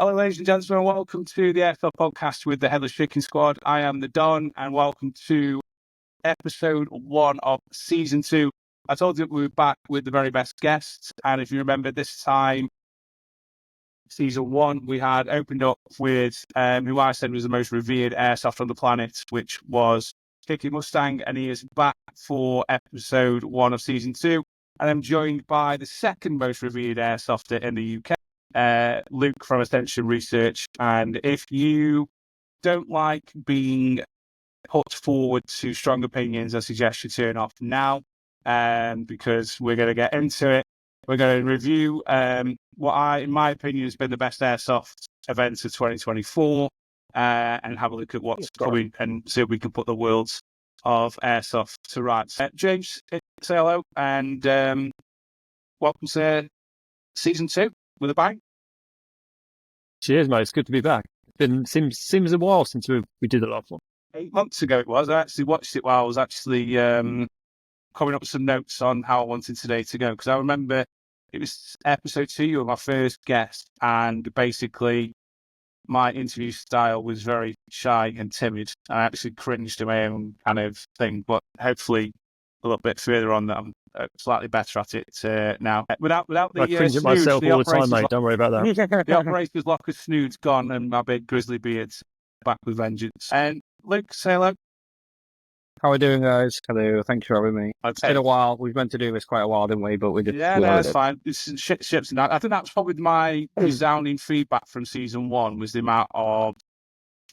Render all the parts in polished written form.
Hello, ladies and gentlemen. Welcome to the Airsoft podcast with the Headless Chicken Squad. I am the Don, and welcome to episode 1 of season 2. I told you we were back with the very best guests, and if you remember this time, season 1, we had opened up with who I said was the most revered airsoft on the planet, which was Kiki Mustang, and he is back for episode 1 of season 2. And I'm joined by the second most revered airsofter in the UK, Luke from Ascension Research. And if you don't like being put forward to strong opinions, I suggest you turn off now, because we're going to get into it. We're going to review what in my opinion, has been the best airsoft events of 2024, and have a look at what's coming and see if we can put the worlds of airsoft to rights. James, say hello and welcome to season 2 with a bang. Cheers, mate. It's good to be back. Seems a while since we did the last one. 8 months ago it was. I actually watched it while I was actually coming up with some notes on how I wanted today to go, because I remember it was episode 2, you were my first guest, and basically my interview style was very shy and timid. I actually cringed to my own kind of thing, but hopefully a little bit further on that I'm slightly better at it now. Without the I cringe at myself all the time, mate. Don't worry about that. The operator's locker snood's gone, and my big grizzly beard's back with vengeance. And Luke, say hello. How are we doing, guys? Hello, thanks for having me. It's been a while. We've meant to do this quite a while, didn't we? But we did. Yeah, no, it's fine. It's ships and that. I think that was probably my resounding feedback from season 1 was the amount of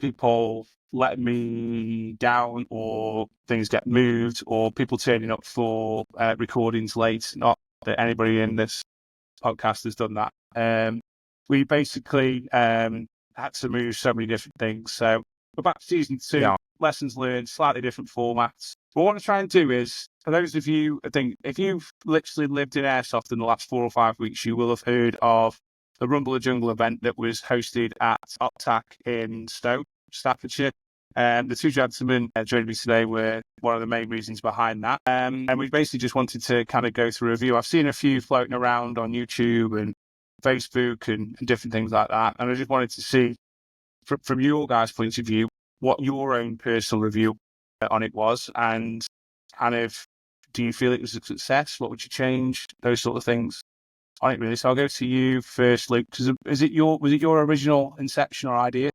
people letting me down, or things get moved, or people turning up for recordings late. Not that anybody in this podcast has done that. We basically had to move so many different things. So we're back to season 2. Yeah. Lessons learned, slightly different formats. But what I try and do is, for those of you, I think, if you've literally lived in airsoft in the last 4 or 5 weeks, you will have heard of the Rumble of Jungle event that was hosted at Optac in Stoke, Staffordshire. The two gentlemen joining me today were one of the main reasons behind that. And we basically just wanted to kind of go through a review. I've seen a few floating around on YouTube and Facebook and different things like that. And I just wanted to see, from your guys' point of view, what your own personal review on it was, and kind of, do you feel it was a success? What would you change? Those sort of things on it, really. So I'll go to you first, Luke. Was it your original inception or idea?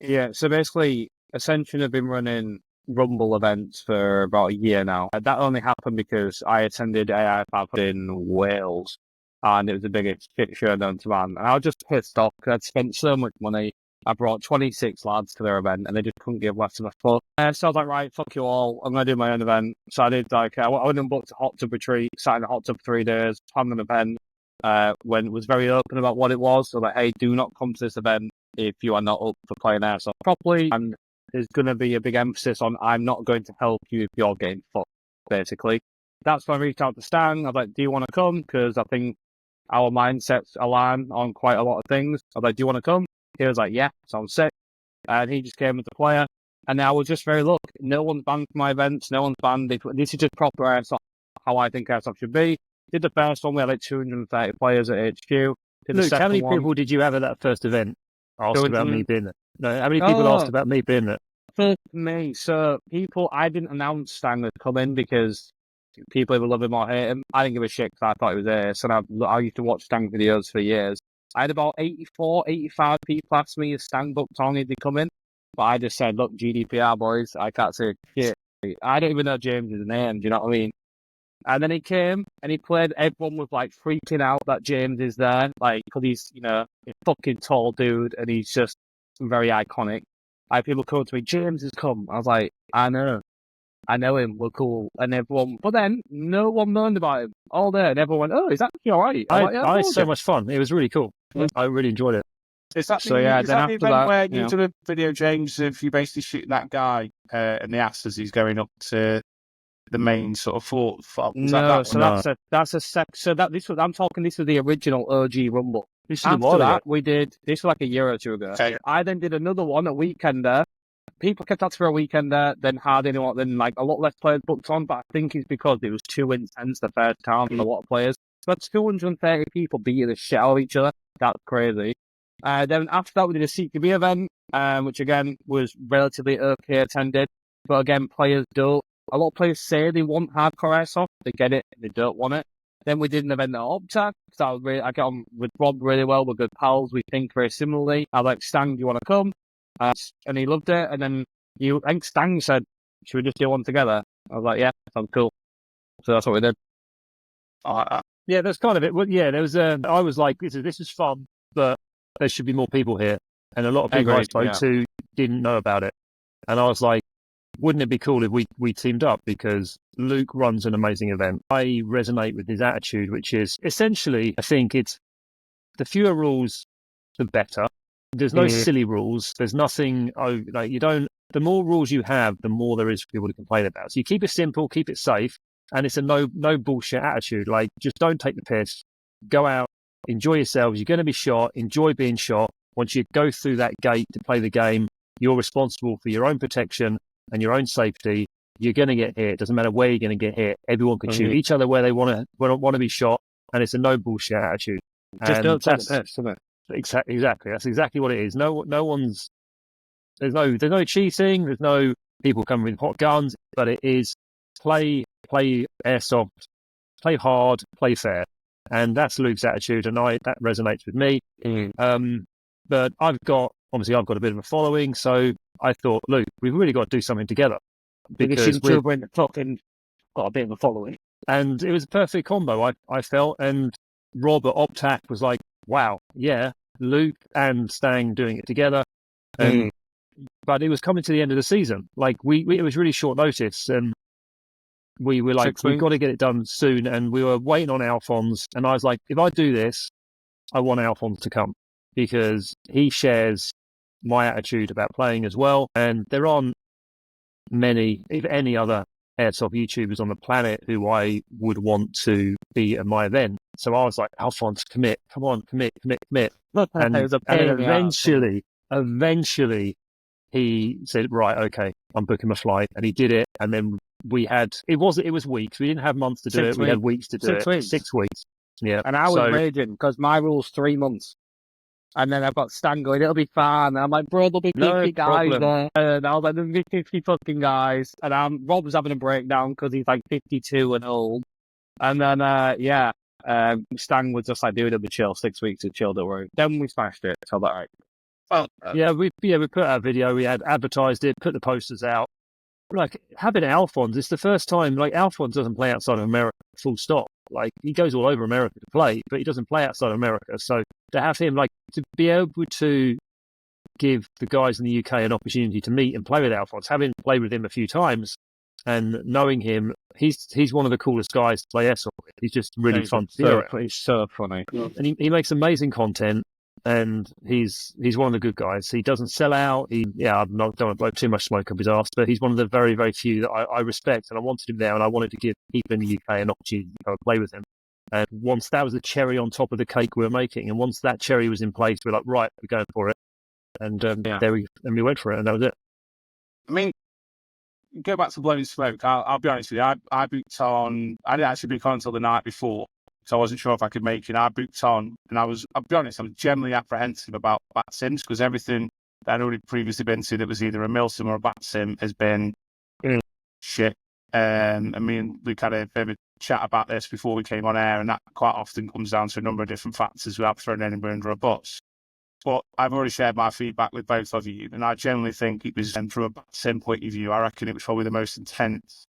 Yeah, so basically, Ascension have been running Rumble events for about a year now. That only happened because I attended AIFAB in Wales, and it was the biggest shit show known to man. And I was just pissed off because I'd spent so much money. I brought 26 lads to their event, and they just couldn't give less of a fuck. So I was like, right, fuck you all. I'm going to do my own event. So I did, I went and booked a hot tub retreat, sat in a hot tub for 3 days, planned an event, when it was very open about what it was. So like, hey, do not come to this event if you are not up for playing airsoft properly. And there's going to be a big emphasis on, I'm not going to help you if you're getting fucked, basically. That's when I reached out to Stan. I was like, do you want to come? Because I think our mindsets align on quite a lot of things. I was like, do you want to come? He was like, yeah, sounds sick. And he just came as a player. And I was just very, look, no one's banned from my events. No one's banned. This is just proper airsoft, how I think airsoft should be. Did the first one, we had like 230 players at HQ. Luke, how many people did you have at that first event? Asked about me being there. No, how many people asked about me being there? For me, so people, I didn't announce Stan had come in because people either love him or hate him. I didn't give a shit because I thought he was ace. And I used to watch Stan videos for years. I had about 84, 85 people ask me if Stan booked on, if they come in. But I just said, look, GDPR, boys, I can't say shit. I don't even know James's name, do you know what I mean? And then he came and he played. Everyone was like freaking out that James is there, like, because he's, a fucking tall dude and he's just very iconic. I had people come to me, James has come. I was like, I know him, we're cool. And everyone, but then no one learned about him all day, and everyone went, oh, is actually all right. I had so much fun. It was really cool. I really enjoyed it. Is that the event where you did a video, James, of you basically shooting that guy in the ass as he's going up to the main sort of fort? This was the original OG Rumble. After that, we did, this was like a year or two ago. Okay. I then did another one, a weekender. People kept asking for a weekender, then like a lot less players booked on, but I think it's because it was too intense the first time for a lot of players. So 230 people beating the shit out of each other. That's crazy. Then after that, we did a CQB event, which again was relatively okay attended. But again, players don't. A lot of players say they want hardcore airsoft. They get it. They don't want it. Then we did an event at Optag. I got on with Rob really well. We're good pals. We think very similarly. I was like, Stang, do you want to come? And he loved it. And then I think Stang said, should we just do one together? I was like, yeah, sounds cool. So that's what we did. Yeah, that's kind of it. Well, yeah, there was I was like, this is fun, but there should be more people here. And a lot of people I spoke to didn't know about it. And I was like, wouldn't it be cool if we teamed up? Because Luke runs an amazing event. I resonate with his attitude, which is essentially, I think it's the fewer rules, the better. There's no silly rules. There's nothing, the more rules you have, the more there is for people to complain about. So you keep it simple, keep it safe. And it's a no bullshit attitude. Like, just don't take the piss. Go out, enjoy yourselves. You're going to be shot. Enjoy being shot. Once you go through that gate to play the game, you're responsible for your own protection and your own safety. You're going to get hit. It doesn't matter where you're going to get hit. Everyone can shoot each other where they want to be shot. And it's a no bullshit attitude. Just don't take the piss, isn't it? Exactly. That's exactly what it is. There's no cheating. There's no people coming with hot guns. But it is play airsoft, play hard, play fair, and that's Luke's attitude, and that resonates with me. But I've got a bit of a following, so I thought, Luke, we've really got to do something together because we've fucking got a bit of a following, and it was a perfect combo. I felt, and Rob at Optac was like, wow, yeah, Luke and Stang doing it together, but it was coming to the end of the season. Like it was really short notice, and we were like, we've got to get it done soon. And we were waiting on Alphonse. And I was like, if I do this, I want Alphonse to come because he shares my attitude about playing as well. And there aren't many, if any other airsoft YouTubers on the planet who I would want to be at my event. So I was like, Alphonse, commit. Come on, commit. And eventually he said, right, okay, I'm booking my flight. And he did it. And then it was weeks. We didn't have months to do it. We had weeks to do it. 6 weeks. Yeah. And I was raging because my rule's 3 months. And then I've got Stan going, it'll be fine. And I'm like, bro, there'll be 50 guys there. And I was like, there'll be 50 fucking guys. And Rob was having a breakdown because he's like 52 and old. And then, Stan was just like, dude, it'll be chill. 6 weeks of chill, don't worry. Then we smashed it. So that right. Well, we put out a video. We had advertised it, put the posters out. Like, having Alphonse, it's the first time, like, Alphonse doesn't play outside of America, full stop. Like, he goes all over America to play, but he doesn't play outside of America. So to have him, like, to be able to give the guys in the UK an opportunity to meet and play with Alphonse, having played with him a few times and knowing him, he's one of the coolest guys to play airsoft with. He's just really fun to be around. He's so funny. And he makes amazing content. And he's one of the good guys. He doesn't sell out. I don't want to blow too much smoke up his arse, but he's one of the very, very few that I respect. And I wanted him there, and I wanted to give people in the UK an opportunity to go and play with him. And once that was the cherry on top of the cake we were making, and once that cherry was in place, we're like, right, we're going for it. And we went for it, and that was it. I mean, go back to blowing smoke. I'll be honest with you. I booked on. I didn't actually book on until the night before. So I wasn't sure if I could make it. I booked on, and I'll be honest, I was generally apprehensive about bat sims because everything that I'd already previously been to that was either a mil sim or a bat sim has been shit. I mean, we had a bit of a chat about this before we came on air, and that quite often comes down to a number of different factors without throwing anybody under a bus. But I've already shared my feedback with both of you, and I generally think it was, from a bat sim point of view, I reckon it was probably the most intense.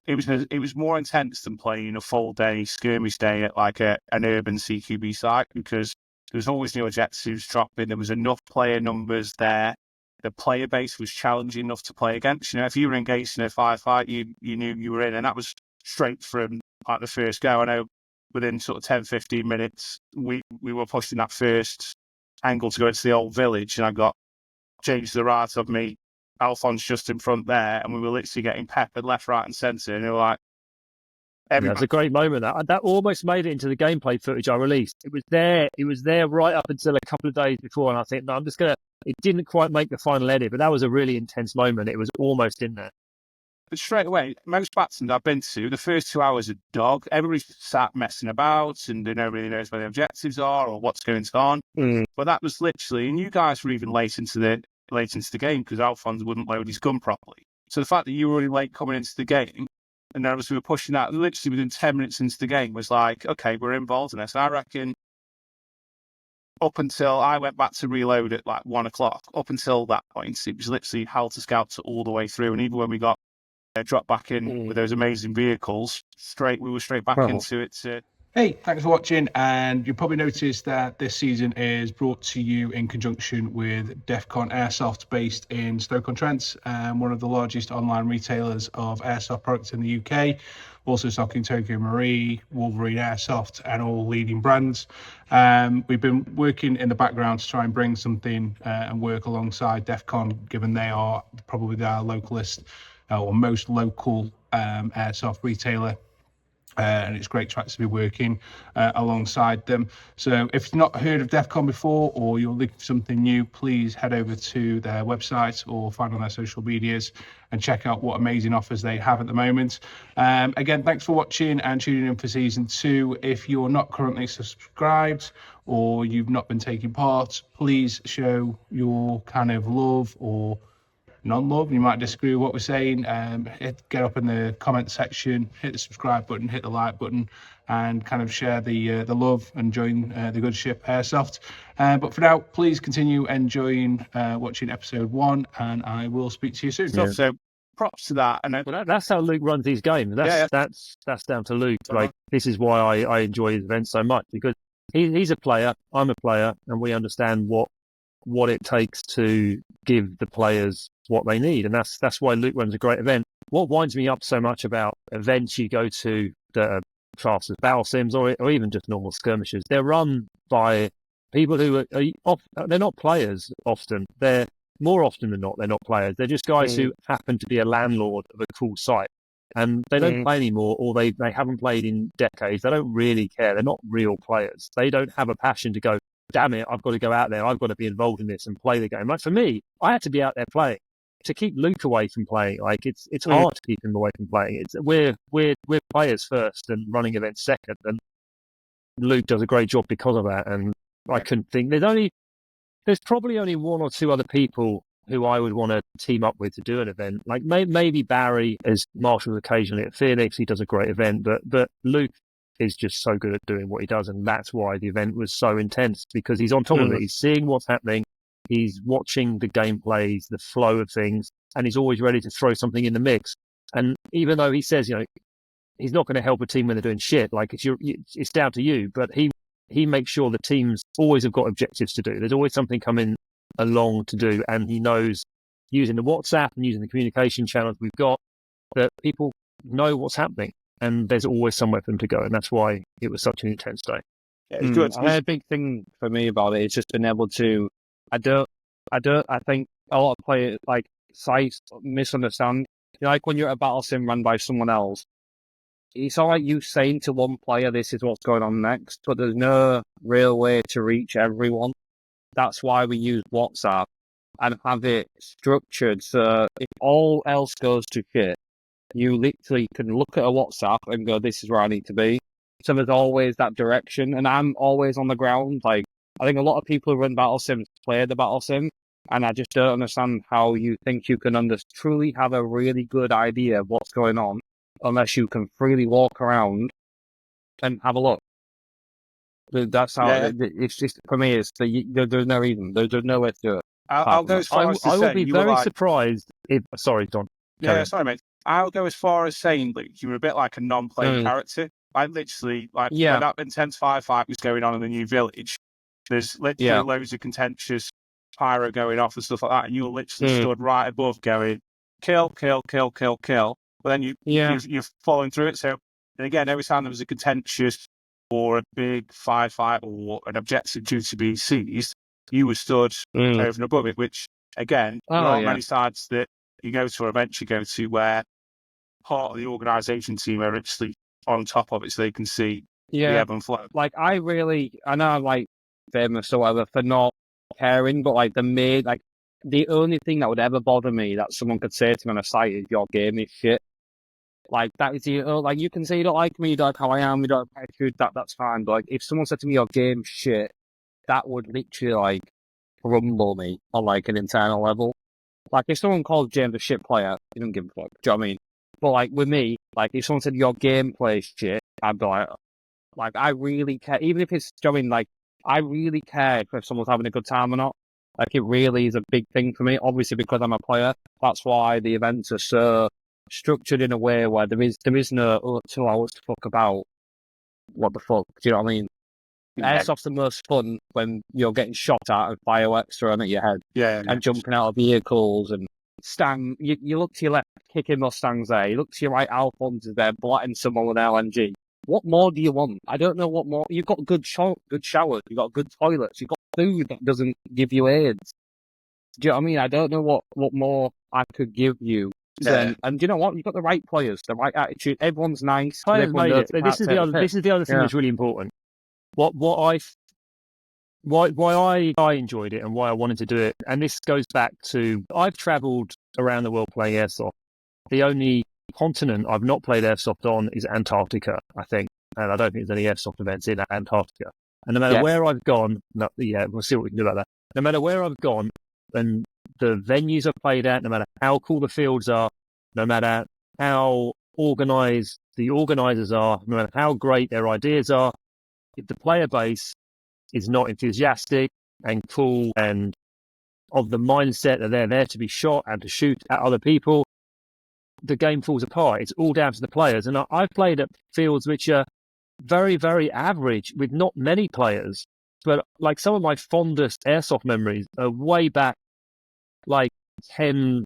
It was more intense than playing a full day skirmish day at like an urban CQB site because there was always new objectives dropping. There was enough player numbers there. The player base was challenging enough to play against. You know, if you were engaged in a firefight, you knew you were in, and that was straight from like the first go. I know within sort of 10, 15 minutes, we were pushing that first angle to go into the old village, and I got James to the right of me, Alphonse just in front there, and we were literally getting peppered left, right, and centre. And they were like, That's a great moment. That almost made it into the gameplay footage I released. It was there right up until a couple of days before, and I think, no, I'm just gonna. It didn't quite make the final edit, but that was a really intense moment. It was almost in there. But straight away, most Batsons I've been to, the first 2 hours are dog. Everybody's sat messing about and nobody knows where the objectives are or what's going on. But that was literally, and you guys were even late into the game because Alphonse wouldn't load his gun properly. So the fact that you were already late coming into the game, and then we were pushing that literally within 10 minutes into the game was like, okay, we're involved in this. I reckon up until I went back to reload at like 1 o'clock, up until that point, it was literally Helter Scouts all the way through. And even when we got dropped back in with those amazing vehicles, we were straight back into it. Hey, thanks for watching, and you probably noticed that this season is brought to you in conjunction with Defcon Airsoft, based in Stoke-on-Trent, one of the largest online retailers of airsoft products in the UK, also stocking Tokyo Marine, Wolverine Airsoft, and all leading brands. We've been working in the background to try and bring something and work alongside Defcon, given they are probably our localist or most local airsoft retailer. And it's great to actually be working alongside them. So if you've not heard of DEFCON before, or you're looking for something new, please head over to their website or find on their social medias and check out what amazing offers they have at the moment. Again, thanks for watching and tuning in for season 2. If you're not currently subscribed or you've not been taking part, please show your kind of love or non-love. You might disagree with what we're saying. Get up in the comment section, hit the subscribe button, hit the like button, and kind of share the love and join the good ship Airsoft. But for now, please continue enjoying watching episode 1, and I will speak to you soon. Yeah. So props to that. And that's how Luke runs these games. That's down to Luke. Like, this is why I enjoy his events so much, because he's a player, I'm a player, and we understand what it takes to give the players what they need. And that's why Luke runs a great event. What winds me up so much about events you go to that are classed as battle sims or even just normal skirmishes, they're run by people who they're not players often. They're more often than not, they're not players. They're just guys who happen to be a landlord of a cool site. And they don't play anymore, or they haven't played in decades. They don't really care. They're not real players. They don't have a passion to go, damn it, I've got to go out there. I've got to be involved in this and play the game. Like, for me, I had to be out there playing. To keep Luke away from playing, like, it's hard to keep him away from playing. We're players first and running events second, and Luke does a great job because of that. And I couldn't think there's probably only one or two other people who I would want to team up with to do an event. Like maybe Barry, as marshals occasionally at Phoenix, he does a great event, but Luke is just so good at doing what he does, and that's why the event was so intense, because he's on top of it. He's seeing what's happening, he's watching the gameplays, the flow of things, and he's always ready to throw something in the mix. And even though he says, he's not going to help a team when they're doing shit, like it's down to you, but he makes sure the teams always have got objectives to do. There's always something coming along to do, and he knows, using the WhatsApp and using the communication channels we've got, that people know what's happening. And there's always somewhere for them to go, and that's why it was such an intense day. Yeah, it's good. A big thing for me about it is just being able to. I think a lot of players like sites misunderstand. Like when you're at a battle sim run by someone else, it's all like you saying to one player, "This is what's going on next," but there's no real way to reach everyone. That's why we use WhatsApp and have it structured so if all else goes to shit, you literally can look at a WhatsApp and go, this is where I need to be. So there's always that direction, and I'm always on the ground. Like, I think a lot of people who run battle sims play the battle sim, and I just don't understand how you think you can truly have a really good idea of what's going on unless you can freely walk around and have a look. That's how it's just, for me, there's no reason. There's no way to do it. I'll go as far as to I say will be very surprised if... Sorry, Don. Yeah, sorry, mate. I'll go as far as saying, Luke, you were a bit like a non-playing character. Like, literally, when that intense firefight was going on in the new village, there's literally loads of contentious pyro going off and stuff like that, and you were literally stood right above going, kill, kill, kill, kill, kill. But then you're following through it. So, and again, every time there was a contentious or a big firefight or an objective due to be seized, you were stood over and above it, which, again, there aren't many sides that you go to or events you go to where part of the organisation team are actually on top of it so they can see the ebb and flow. Like, I know I'm like famous or whatever for not caring, but like the only thing that would ever bother me that someone could say to me on a site is your game is shit. Like that is like you can say you don't like me, you don't like how I am, you don't like attitude, that's fine. But like if someone said to me your game's shit, that would literally like rumble me on like an internal level. Like if someone called James a shit player, you don't give a fuck. Do you know what I mean? But like with me, like if someone said your gameplay is shit, I'd be like I really care. Even if it's, do you know what I mean? Like I really care if someone's having a good time or not. Like it really is a big thing for me. Obviously because I'm a player, that's why the events are so structured in a way where there is no 2 hours to fuck about. What the fuck? Do you know what I mean? Airsoft's the most fun when you're getting shot at and fireworks thrown at your head. And jumping out of vehicles and you look to your left, kicking Mustangs there. You look to your right, Alphonse is there, blatting someone with an LNG. What more do you want? I don't know what more. You've got good showers, you've got good toilets, you've got food that doesn't give you AIDS. Do you know what I mean? I don't know what more I could give you. And do you know what? You've got the right players, the right attitude. Everyone's nice. Players made it. This is the other thing that's really important. Why I enjoyed it and why I wanted to do it, and this goes back to I've travelled around the world playing airsoft. The only continent I've not played airsoft on is Antarctica, I think, and I don't think there's any airsoft events in Antarctica. And no matter where I've gone, we'll see what we can do about that. No matter where I've gone, and the venues I've played at, no matter how cool the fields are, no matter how organised the organisers are, no matter how great their ideas are, if the player base is not enthusiastic and cool and of the mindset that they're there to be shot and to shoot at other people, the game falls apart. It's all down to the players. And I've played at fields which are very, very average with not many players. But like some of my fondest airsoft memories are way back like 10,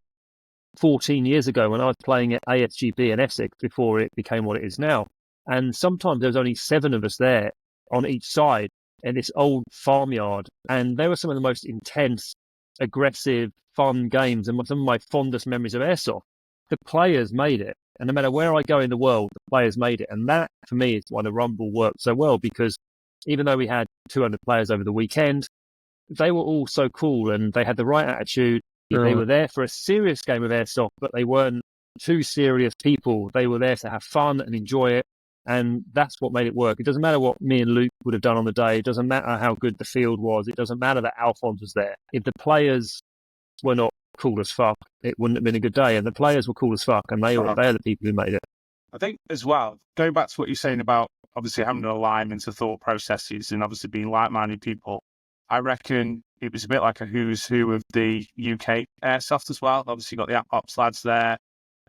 14 years ago when I was playing at ASGB and Essex before it became what it is now. And sometimes there was only 7 of us there on each side in this old farmyard, and they were some of the most intense, aggressive, fun games and some of my fondest memories of airsoft. The players made it, and no matter where I go in the world, the players made it, and that for me is why the Rumble worked so well, because even though we had 200 players over the weekend, they were all so cool and they had the right attitude. They were there for a serious game of airsoft, but they weren't too serious people. They were there to have fun and enjoy it. And that's what made it work. It doesn't matter what me and Luke would have done on the day. It doesn't matter how good the field was. It doesn't matter that Alphonse was there. If the players were not cool as fuck, it wouldn't have been a good day. And the players were cool as fuck, and they're the people who made it. I think as well, going back to what you're saying about obviously having an alignment of thought processes and obviously being like-minded people, I reckon it was a bit like a who's who of the UK airsoft as well. Obviously, you got the Ops lads there,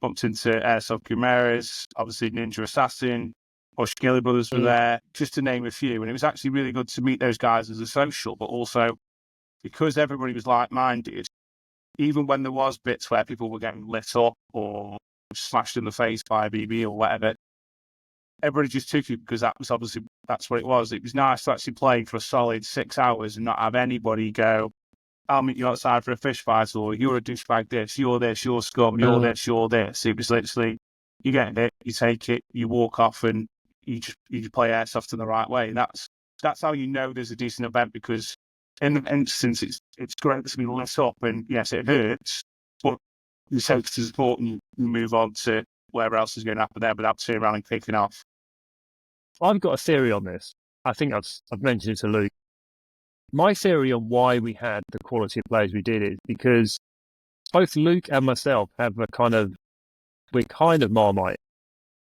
bumped into Airsoft Guimaras, obviously Ninja Assassin, or Skilly Brothers were there, just to name a few. And it was actually really good to meet those guys as a social, but also because everybody was like-minded, even when there was bits where people were getting lit up or slashed in the face by a BB or whatever, everybody just took it because that's what it was. It was nice to actually play for a solid 6 hours and not have anybody go, I'll meet you outside for a fish fight, or you're a douchebag this, you're scum, you're this, you're this. It was literally, you get it, you take it, you walk off and you just play airsoft in the right way. And that's how you know there's a decent event, because in the instance it's great to be lit up and yes, it hurts, but you take to support and you move on to wherever else is going to happen there without turning around and kicking off. I've got a theory on this. I think I've mentioned it to Luke. My theory on why we had the quality of players we did is because both Luke and myself have we're kind of Marmite.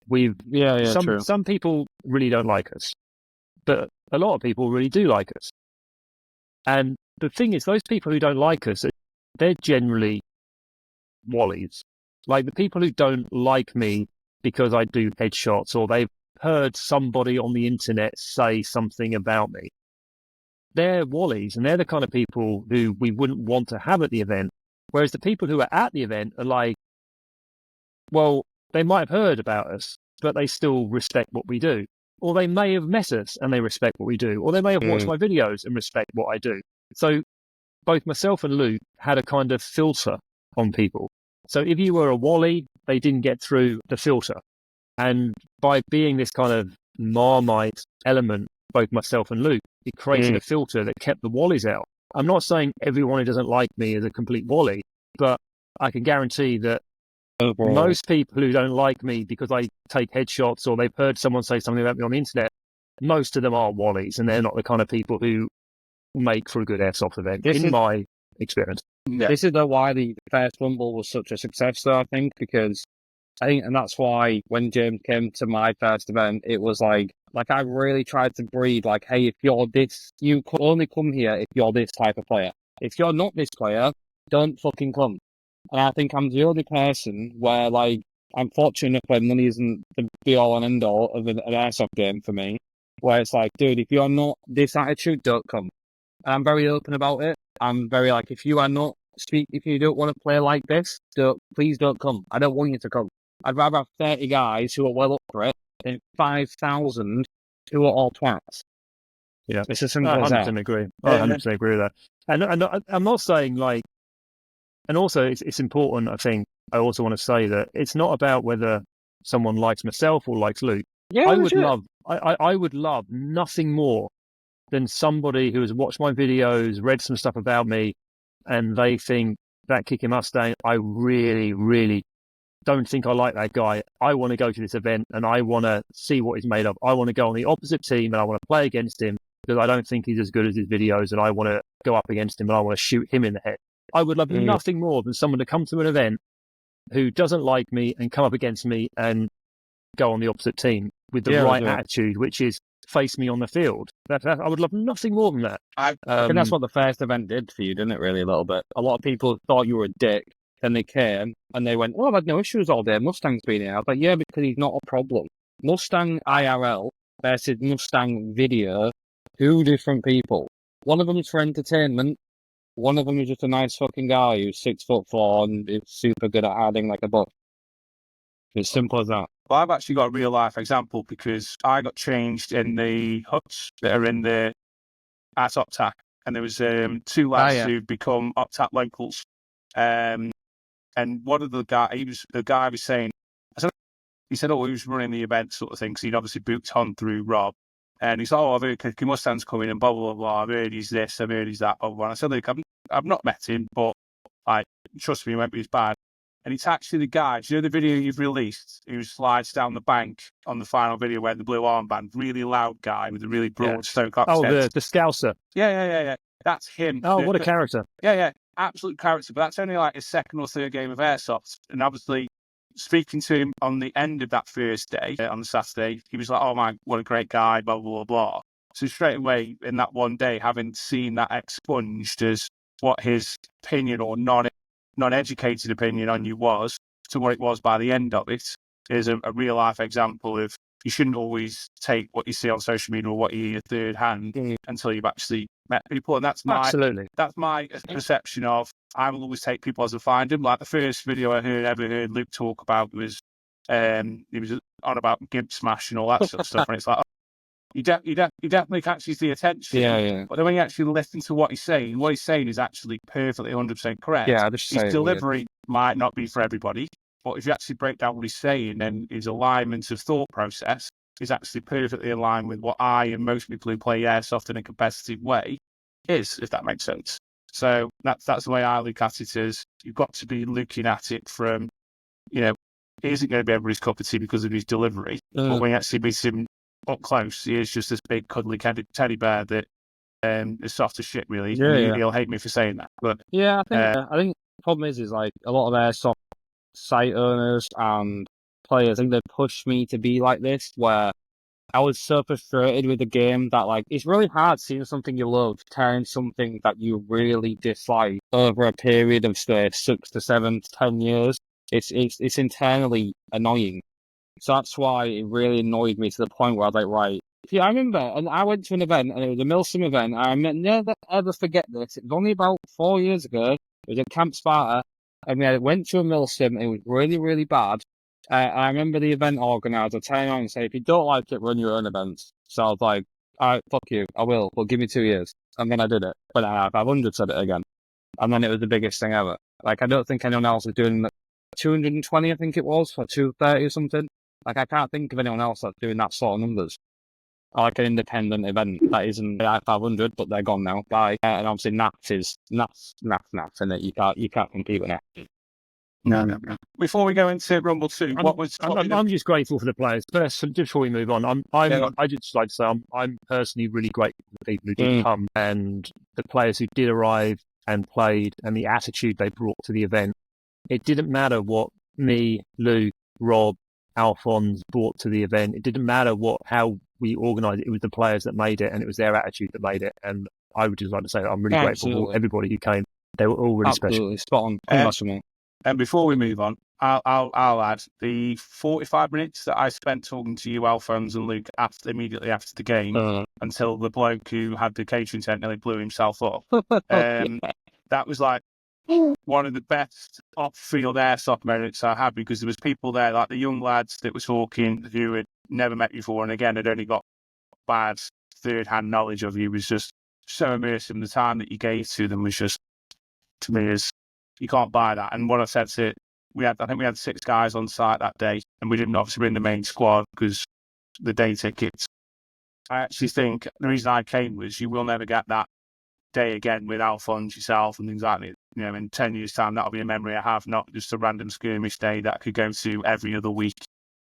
Some people really don't like us, but a lot of people really do like us. And the thing is, those people who don't like us, they're generally wallies. Like the people who don't like me because I do headshots or they've heard somebody on the internet say something about me. They're wallies, and they're the kind of people who we wouldn't want to have at the event. Whereas the people who are at the event are like, well, they might have heard about us, but they still respect what we do. Or they may have met us and they respect what we do. Or they may have watched my videos and respect what I do. So both myself and Luke had a kind of filter on people. So if you were a wally, they didn't get through the filter. And by being this kind of Marmite element, both myself and Luke, it created a filter that kept the wallies out. I'm not saying everyone who doesn't like me is a complete wally, but I can guarantee that most people who don't like me because I take headshots or they've heard someone say something about me on the internet, most of them are wallies, and they're not the kind of people who make for a good airsoft event, in my experience. Yeah. This is why the first Rumble was such a success, though, I think, because and that's why when James came to my first event, it was like I really tried to breed, like, hey, if you're this, you could only come here if you're this type of player. If you're not this player, don't fucking come. And I think I'm the only person where, like, I'm fortunate enough where money isn't the be-all and end-all of an airsoft game for me, where it's like, dude, if you're not this attitude, don't come. And I'm very open about it. I'm very like, if you are not if you don't want to play like this, please don't come. I don't want you to come. I'd rather have 30 guys who are well up for it than 5,000 who are all twats. Yeah, it's as simple as that. 100% agree. I 100% agree with that. And I'm not saying like, and also it's important. I think I also want to say that it's not about whether someone likes myself or likes Luke. Yeah, I would love nothing more than somebody who has watched my videos, read some stuff about me, and they think that Kicking Mustang, I really, really don't think I like that guy. I want to go to this event and I want to see what he's made of. I want to go on the opposite team and I want to play against him because I don't think he's as good as his videos, and I want to go up against him and I want to shoot him in the head. I would love nothing more than someone to come to an event who doesn't like me and come up against me and go on the opposite team with the right attitude, which is face me on the field. I would love nothing more than that. I think that's what the first event did for you, didn't it, really, a little bit? A lot of people thought you were a dick, then they came, and they went, I've had no issues all day. Mustang's been here. I was like, yeah, because he's not a problem. Mustang IRL versus Mustang video, two different people. One of them is for entertainment. One of them is just a nice fucking guy who's 6'4" and is super good at hiding like a buck. It's simple as that. Well, I've actually got a real life example because I got changed in the huts that are in the at OpTac, and there was two lads who'd become OpTac locals. And one of the guy was saying, he said, he was running the event sort of thing, because he'd obviously booked on through Rob. And he's like, I've heard Kicking Mustang's coming and blah, blah, blah. I've heard he's this, I've heard he's that, blah, blah. And I said, look, I've not met him, but trust me, he won't be as bad. And it's actually the guy, do you know the video you've released? Who slides down the bank on the final video wearing the blue armband? Really loud guy with a really broad Stoke accent. Oh, the Scouser. Yeah. That's him. Oh, what a character. Yeah. Absolute character. But that's only like his second or third game of Airsoft. And obviously, speaking to him on the end of that first day, on the Saturday, he was like, oh my, what a great guy, blah, blah, blah. So straight away, in that one day, having seen that expunged as what his opinion or non-educated opinion on you was to what it was by the end of it is a real life example of you shouldn't always take what you see on social media or what you hear third hand until you've actually met people. And that's my perception of, I will always take people as I find them. Like the first video I ever heard Luke talk about was he was on about gimp smash and all that sort of stuff, and it's like, you definitely catches the attention. Yeah. But then when you actually listen to what he's saying is actually perfectly 100% correct. Yeah, his delivery might not be for everybody, but if you actually break down what he's saying, then his alignment of thought process is actually perfectly aligned with what I and most people who play airsoft in a competitive way is, if that makes sense. So that's the way I look at it, is you've got to be looking at it from, he isn't going to be everybody's cup of tea because of his delivery, but when you actually meet him up close, he is just this big cuddly teddy bear that is soft as shit, really. He'll hate me for saying that. But yeah, I think the problem is like a lot of airsoft site owners and players, I think they push me to be like this, where I was so frustrated with the game that, like, it's really hard seeing something you love turn something that you really dislike over a period of, say, 6 to 7 to 10 years. It's internally annoying. So that's why it really annoyed me to the point where I was like, right. I remember, and I went to an event, and it was a Milsim event. I never ever forget this. It was only about 4 years ago. It was at Camp Sparta, and I went to a Milsim, and it was really, really bad. I remember the event organizer turning around and saying, if you don't like it, run your own events. So I was like, all right, fuck you, I will, but give me 2 years. And then I did it. But I 500 said it again. And then it was the biggest thing ever. Like, I don't think anyone else was doing 220, I think it was, or 230 or something. Like, I can't think of anyone else that's doing that sort of numbers. like an independent event that isn't the I-500, but they're gone now. Bye. And obviously NATS is NATS, and you can't compete with that. No. Before we go into Rumble 2, I'm just grateful for the players. First, just before we move on, I just like to say I'm personally really grateful for the people who did come and the players who did arrive and played and the attitude they brought to the event. It didn't matter what me, Luke, Rob, Alphonse brought to the event. It didn't matter how we organised it. It was the players that made it, and it was their attitude that made it. And I would just like to say that I'm really grateful for everybody who came. They were all really Absolutely special. spot on. And before we move on, I'll add the 45 minutes that I spent talking to you, Alphonse and Luke, immediately after the game, until the bloke who had the catering tent nearly blew himself up. That was like one of the best off-field airsoft moments I had, because there was people there, like the young lads that were talking, who had never met you before, and again had only got bad third-hand knowledge of you. Was just so immersive. The time that you gave to them was just, to me, is you can't buy that. And what I said to I think we had 6 guys on site that day, and we didn't obviously bring the main squad because the day tickets. I actually think the reason I came was you will never get that day again with Alphonse, yourself, and things like that. You know, in 10 years' time, that'll be a memory I have, not just a random skirmish day that I could go to every other week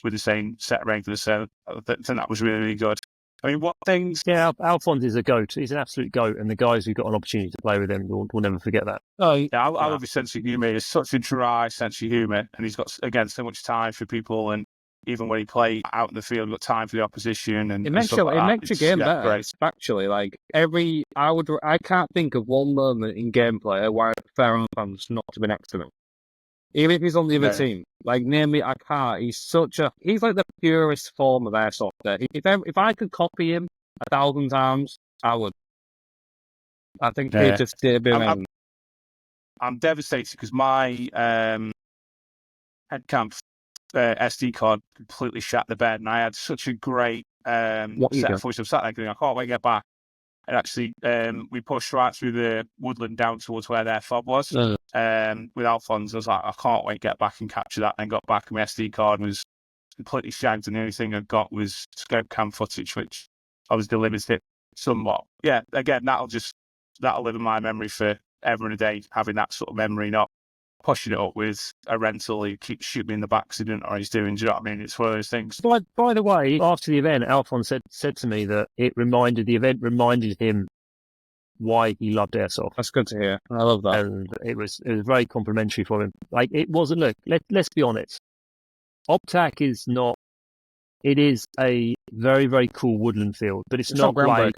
with the same set of regulars. So I think that was really, really good. I mean, what things? Yeah, Alphonse is a goat. He's an absolute goat, and the guys who got an opportunity to play with him will never forget that. I love his sense of humour. He's such a dry sense of humour, and he's got, again, so much time for people. And even when he played out in the field, got time for the opposition. And it makes your game better. Great. Actually, like I can't think of one moment in gameplay where I prefer Alphonse not to be next to him. Even if he's on the other team, like name me, I can't. He's like the purest form of airsoft. If I could copy him 1,000 times, I would. I think he'd just be amazing. I'm devastated because my head camp SD card completely shat the bed, and I had such a great set of footage. I'm sat there going, I can't wait to get back. And actually, we pushed right through the woodland down towards where their fob was. With Alphonse, I was like, I can't wait to get back and capture that. And got back, and my SD card was completely shagged, and the only thing I got was scope cam footage, which I was limited somewhat. Yeah, again, that'll live in my memory for ever and a day, having that sort of memory, not pushing it up with a rental who keeps shooting me in the back because he didn't know what he's doing. Do you know what I mean? It's one of those things. By the way, after the event, Alphonse said to me that the event reminded him why he loved airsoft. That's good to hear. I love that. And it was very complimentary for him. Like, it wasn't, look, let's be honest. OPTAC is not, it is a very, very cool woodland field, but it's not like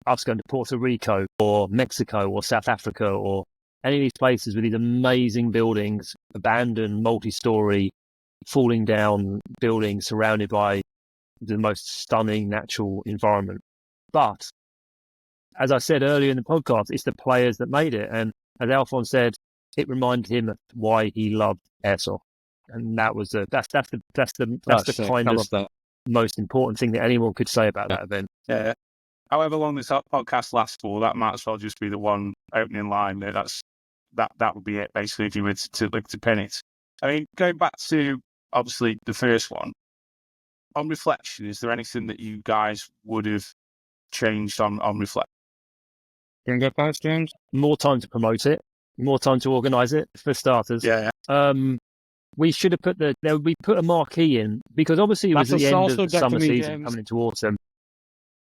us going to Puerto Rico or Mexico or South Africa or any of these places with these amazing buildings, abandoned, multi-story, falling down buildings surrounded by the most stunning natural environment. But as I said earlier in the podcast, it's the players that made it. And as Alphonse said, it reminded him of why he loved airsoft. And that was that's the kindest, most important thing that anyone could say about that event. Yeah. However long this podcast lasts for, that might as well just be the one opening line. That would be it, basically, if you were to pin it. I mean, going back to, obviously, the first one, on reflection, is there anything that you guys would have changed on reflection? Can you go first, James? More time to promote it, more time to organise it, for starters. Yeah. We should have put a marquee in, because obviously it was the end of the summer season coming into autumn.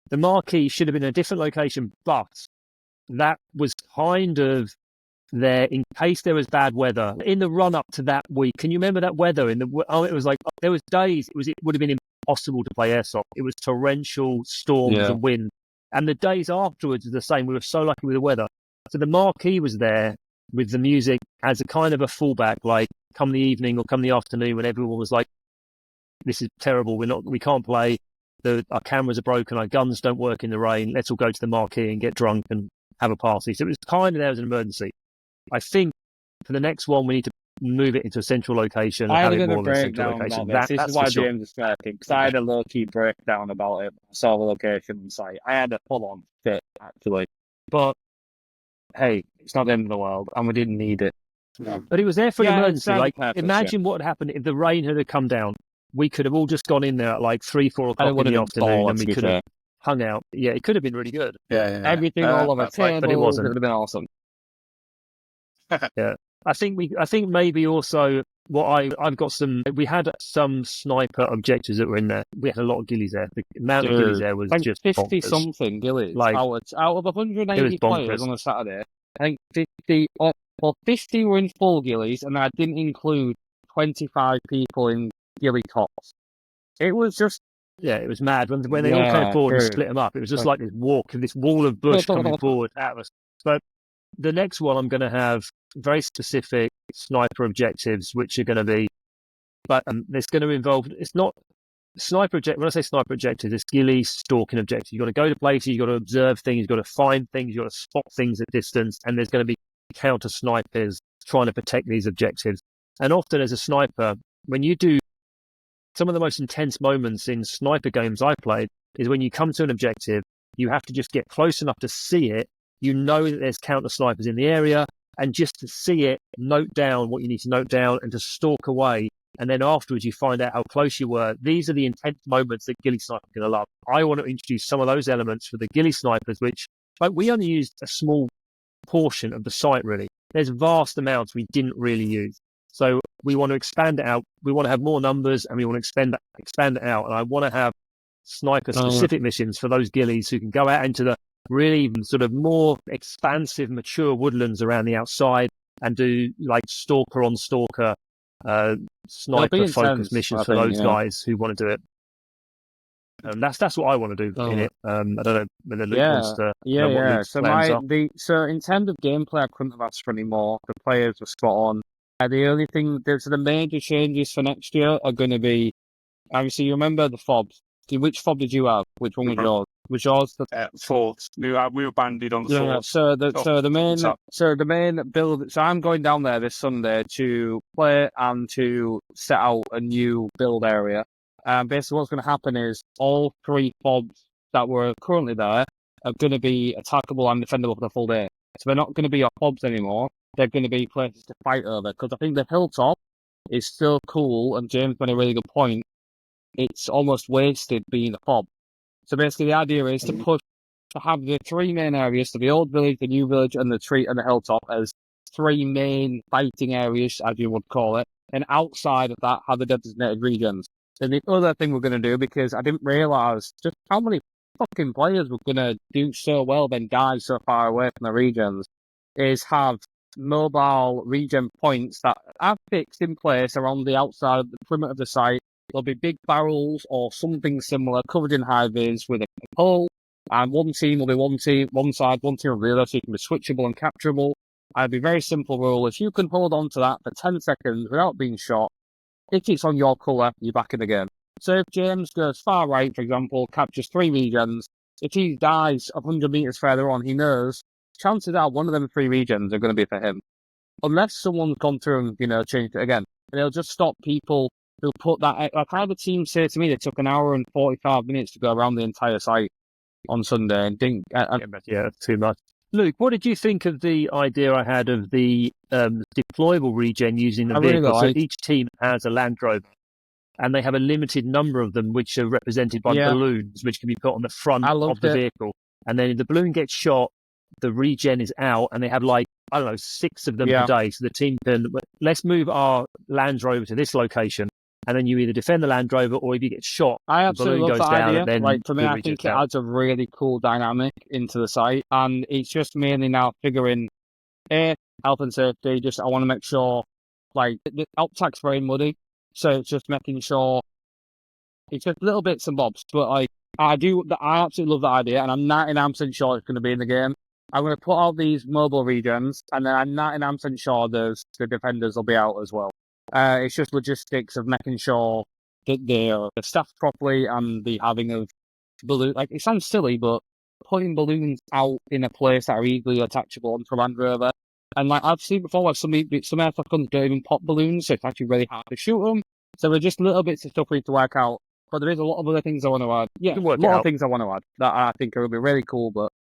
The marquee should have been in a different location, but that was kind of there in case there was bad weather in the run up to that week. Can you remember that weather? It was like, there was days it would have been impossible to play airsoft. It was torrential storms and wind, and the days afterwards were the same. We were so lucky with the weather. So the marquee was there with the music as a kind of a fallback, like come the evening or come the afternoon when everyone was like, this is terrible, we can't play, our cameras are broken, our guns don't work in the rain, let's all go to the marquee and get drunk and have a party. So it was kind of there as an emergency. I think for the next one, we need to move it into a central location. I had a bit of a breakdown about this. This is why James is talking, because I had a low-key breakdown about it. I saw the location and site. I had a full-on fit, actually. But, hey, it's not the end of the world, and we didn't need it. But it was there for an emergency. Like, imagine what had happened if the rain had come down we could have all just gone in there at like 3-4 o'clock in the afternoon, and we could have hung out. Yeah, it could have been really good. Yeah. Everything all over table, but it wasn't. It would have been awesome. Yeah, I think maybe also I've got some. We had some sniper objectives that were in there. We had a lot of ghillies there. The amount of ghillies there was like just 50 bonkers. something ghillies. Like, out of 180 players bonkers. on a Saturday, I think 50 were in full ghillies, and I didn't include 25 people in ghillie tops. It was just. Yeah, it was mad when they all came forward and split them up. It was just like this wall of bush coming forward at us. But the next one, I'm going to have very specific sniper objectives, which are going to be, but it's going to involve. It's not sniper objective. When I say sniper objectives, it's ghillie stalking objectives. You've got to go to places, you've got to observe things, you've got to find things, you've got to spot things at distance, and there's going to be counter snipers trying to protect these objectives. And often, as a sniper, when you do. Some of the most intense moments in sniper games I played is when you come to an objective, you have to just get close enough to see it. You know that there's counter snipers in the area, and just to see it, note down what you need to note down and to stalk away. And then afterwards, you find out how close you were. These are the intense moments that ghillie snipers are going to love. I want to introduce some of those elements for the ghillie snipers, which we only used a small portion of the site, really. There's vast amounts we didn't really use. So we want to expand it out. We want to have more numbers, and we want to expand it out. And I want to have sniper-specific missions for those ghillies who can go out into the really sort of more expansive, mature woodlands around the outside and do like stalker on stalker, sniper-focused missions for those guys who want to do it. And that's what I want to do in it. I don't know whether Luke wants to. Yeah. So in terms of gameplay, I couldn't have asked for any more. The players were spot on. The only thing, the major changes for next year are going to be, obviously, you remember the fobs. Which fob did you have? Which one was yours? Was yours the fourth? We were banded on the fourth. So the main build. So I'm going down there this Sunday to play and to set out a new build area. Basically, what's going to happen is all 3 fobs that were currently there are going to be attackable and defendable for the full day. So they're not going to be our fobs anymore. They're going to be places to fight over, because I think the hilltop is so cool, and James made a really good point. It's almost wasted being a fob. So basically, the idea is to have the 3 main areas, so the old village, the new village, and the tree and the hilltop, as 3 main fighting areas, as you would call it. And outside of that, have the designated regions. And the other thing we're going to do, because I didn't realise just how many fucking players were going to do so well, then die so far away from the regions, is have mobile regen points that are fixed in place around the outside of the perimeter of the site. There'll be big barrels or something similar covered in high vis with a pole, and one team will be one side, one team will be the other, so you can be switchable and capturable. And it'll be a very simple rule. If you can hold on to that for 10 seconds without being shot, if it's on your colour, you're back in the game. So if James goes far right, for example, captures 3 regions, if he dies 100 metres further on, he knows chances are one of them 3 regions are going to be for him. Unless someone's gone through and, changed it again. And it'll just stop people who put that... Like, I had a team say to me they took 1 hour and 45 minutes to go around the entire site on Sunday and didn't... Yeah, too much. Luke, what did you think of the idea I had of the deployable regen using the vehicle? Really so each team has a Land Rover, and they have a limited number of them, which are represented by balloons, which can be put on the front of the vehicle. And then if the balloon gets shot, the regen is out, and they have 6 of them per day. So the team can, let's move our Land Rover to this location, and then you either defend the Land Rover, or if you get shot, I the balloon absolutely goes down. And then for me, I think it adds a really cool dynamic into the site, and it's just mainly now figuring health and safety. I want to make sure, the Optac's very muddy, so it's just making sure it's just little bits and bobs. But I absolutely love that idea, and I'm 99% sure it's going to be in the game. I'm going to put out these mobile regions, and then I'm 99% sure the defenders will be out as well. It's just logistics of making sure that they're staffed properly and the having of balloons. It sounds silly, but putting balloons out in a place that are easily attachable onto a Land Rover. And I've seen before, some airsoft guns don't even pop balloons, so it's actually really hard to shoot them. So they're just little bits of stuff we need to work out. But there is a lot of other things I want to add. Yeah, a lot of things I want to add that I think will be really cool, but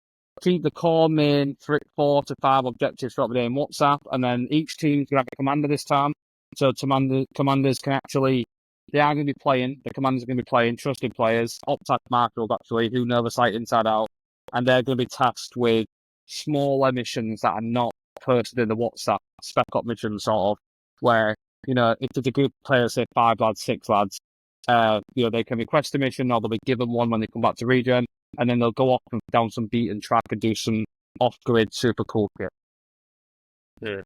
keep the core main 4 to 5 objectives throughout the day in WhatsApp, and then each team's going to have a commander this time. So commanders can actually they are going to be playing. The commanders are going to be playing, trusted players, opt-out marshals actually, who know the site inside out, and they're going to be tasked with smaller missions that are not posted in the WhatsApp spec op mission sort of, where, you know, if there's a group of players, say 5 lads, 6 lads, you know, they can request a mission or they'll be given one when they come back to region, and then they'll go off and down some beaten track and do some off-grid super cool kit. Yeah.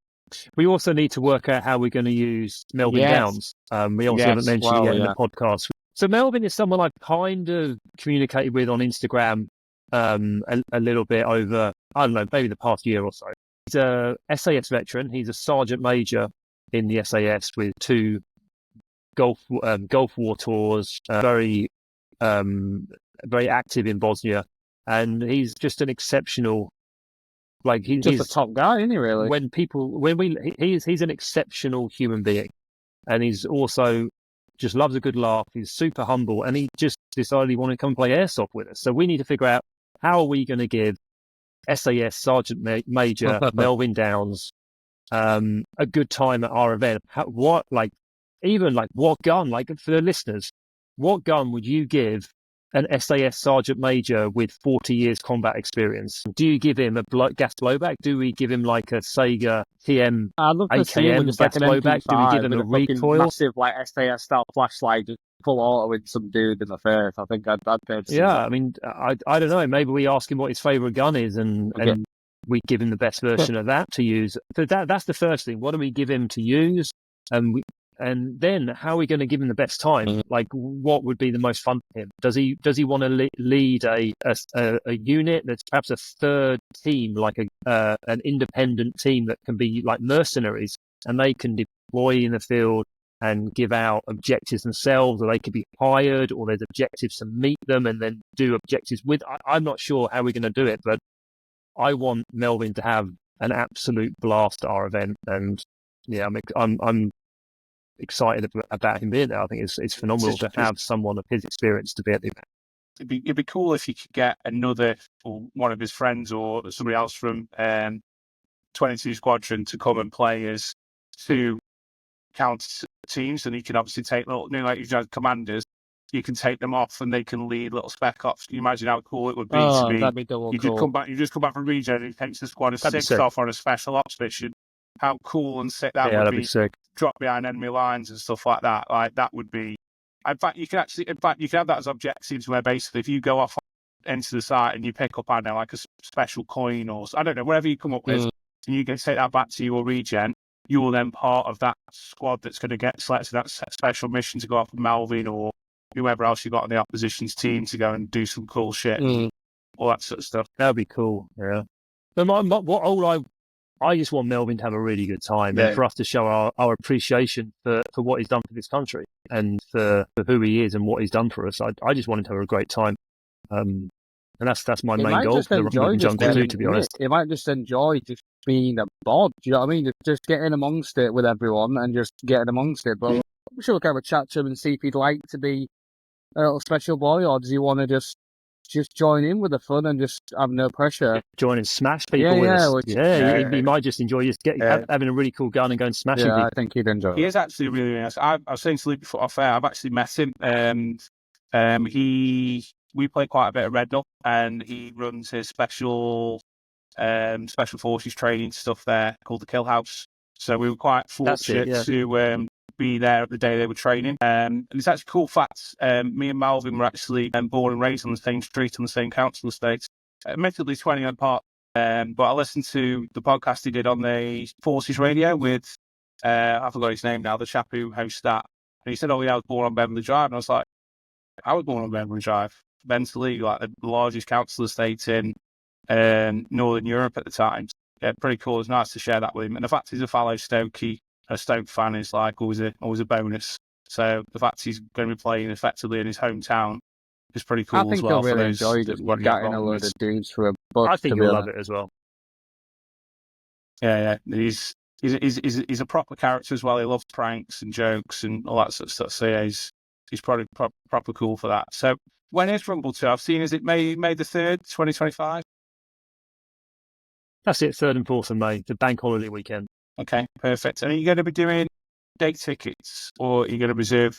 We also need to work out how we're going to use Melvin Downs. We also haven't mentioned it yet in the podcast. So Melvin is someone I've kind of communicated with on Instagram a little bit over, I don't know, maybe the past year or so. He's a SAS veteran. He's a sergeant major in the SAS with 2 Gulf War tours, very active in Bosnia, and he's just an exceptional. Like he's a top guy, isn't he? Really, he's an exceptional human being, and he's also just loves a good laugh. He's super humble, and he just decided he wanted to come play airsoft with us. So we need to figure out how are we going to give SAS Sergeant Major Melvin Downs a good time at our event. What gun? Like for the listeners, what gun would you give an SAS Sergeant Major with 40 years combat experience? Do you give him a gas blowback? Do we give him like a Sega TM AKM gas blowback? Do we give him a recoil? Massive like SAS style flashlight, just full auto with some dude in the face. I think I'd pay to see that. I mean, I don't know. Maybe we ask him what his favourite gun is, and we give him the best version of that to use. So that's the first thing. What do we give him to use? And then how are we going to give him the best time? Like, what would be the most fun for him? Does he want to lead a unit that's perhaps a third team, like an independent team that can be like mercenaries, and they can deploy in the field and give out objectives themselves, or they could be hired, or there's objectives to meet them and then do objectives with. I'm not sure how we're going to do it, but I want Melvin to have an absolute blast at our event, and yeah, I'm excited about him being there. I think it's phenomenal to have someone of his experience to be at the event. It'd be cool if you could get another or one of his friends or somebody else from 22 Squadron to come and play as 2 counter teams, and you can obviously take little, like you've had commanders, you can take them off and they can lead little spec ops. Can you imagine how cool it would be to be? That'd be cool. You just come back from region and he takes the squad of 6 off on a special ops mission. How cool and sick that would be. Sick. Drop behind enemy lines and stuff like that. Like that would be. In fact, you can have that as objectives where basically if you go off into the site and you pick up, I don't know, like a special coin or I don't know, whatever you come up with, and you can take that back to your regen, you will then part of that squad that's going to get selected that special mission to go off with Melvin or whoever else you got on the opposition's team to go and do some cool shit, all that sort of stuff. That'd be cool. Yeah. But I just want Melvin to have a really good time and for us to show our appreciation for what he's done for this country and for who he is and what he's done for us. I just want him to have a great time. And that's my main goal for the Rugby Jungle too, to be honest. He might just enjoy just being a bod, do you know what I mean? Just getting amongst it with everyone and just getting amongst it. But I'm sure we can have a chat to him and see if he'd like to be a little special boy, or does he want to just join in with the fun and just have no pressure. Join and smash people with us. He might just enjoy having a really cool gun and going smashing people. I think he'd enjoy it. He is actually really nice. I was saying to Luke before off air, I've actually met him. We play quite a bit of Red Null, and he runs his special forces training stuff there called the Kill House. So we were quite fortunate to be there the day they were training. And it's actually cool fact. Me and Malvin were actually born and raised on the same street on the same council estate. Admittedly 20 years apart. But I listened to the podcast he did on the Forces Radio with, I forgot his name now, the chap who hosts that. And he said, I was born on Beverly Drive. And I was like, I was born on Beverly Drive. Bentley, like the largest council estate in Northern Europe at the time. Yeah, pretty cool. It's nice to share that with him. And the fact he's a fellow a Stoke fan is like always a bonus. So the fact he's going to be playing effectively in his hometown is pretty cool as well. I think he'll really enjoy just getting a load of dudes for a buck. I think he'll love it as well. Yeah. He's a proper character as well. He loves pranks and jokes and all that sort of stuff. So yeah, he's probably proper cool for that. So when is Rumble 2? I've seen, is it May the 3rd, 2025? That's it, 3rd and 4th of May, the bank holiday weekend. Okay, perfect. And are you going to be doing day tickets, or are you going to reserve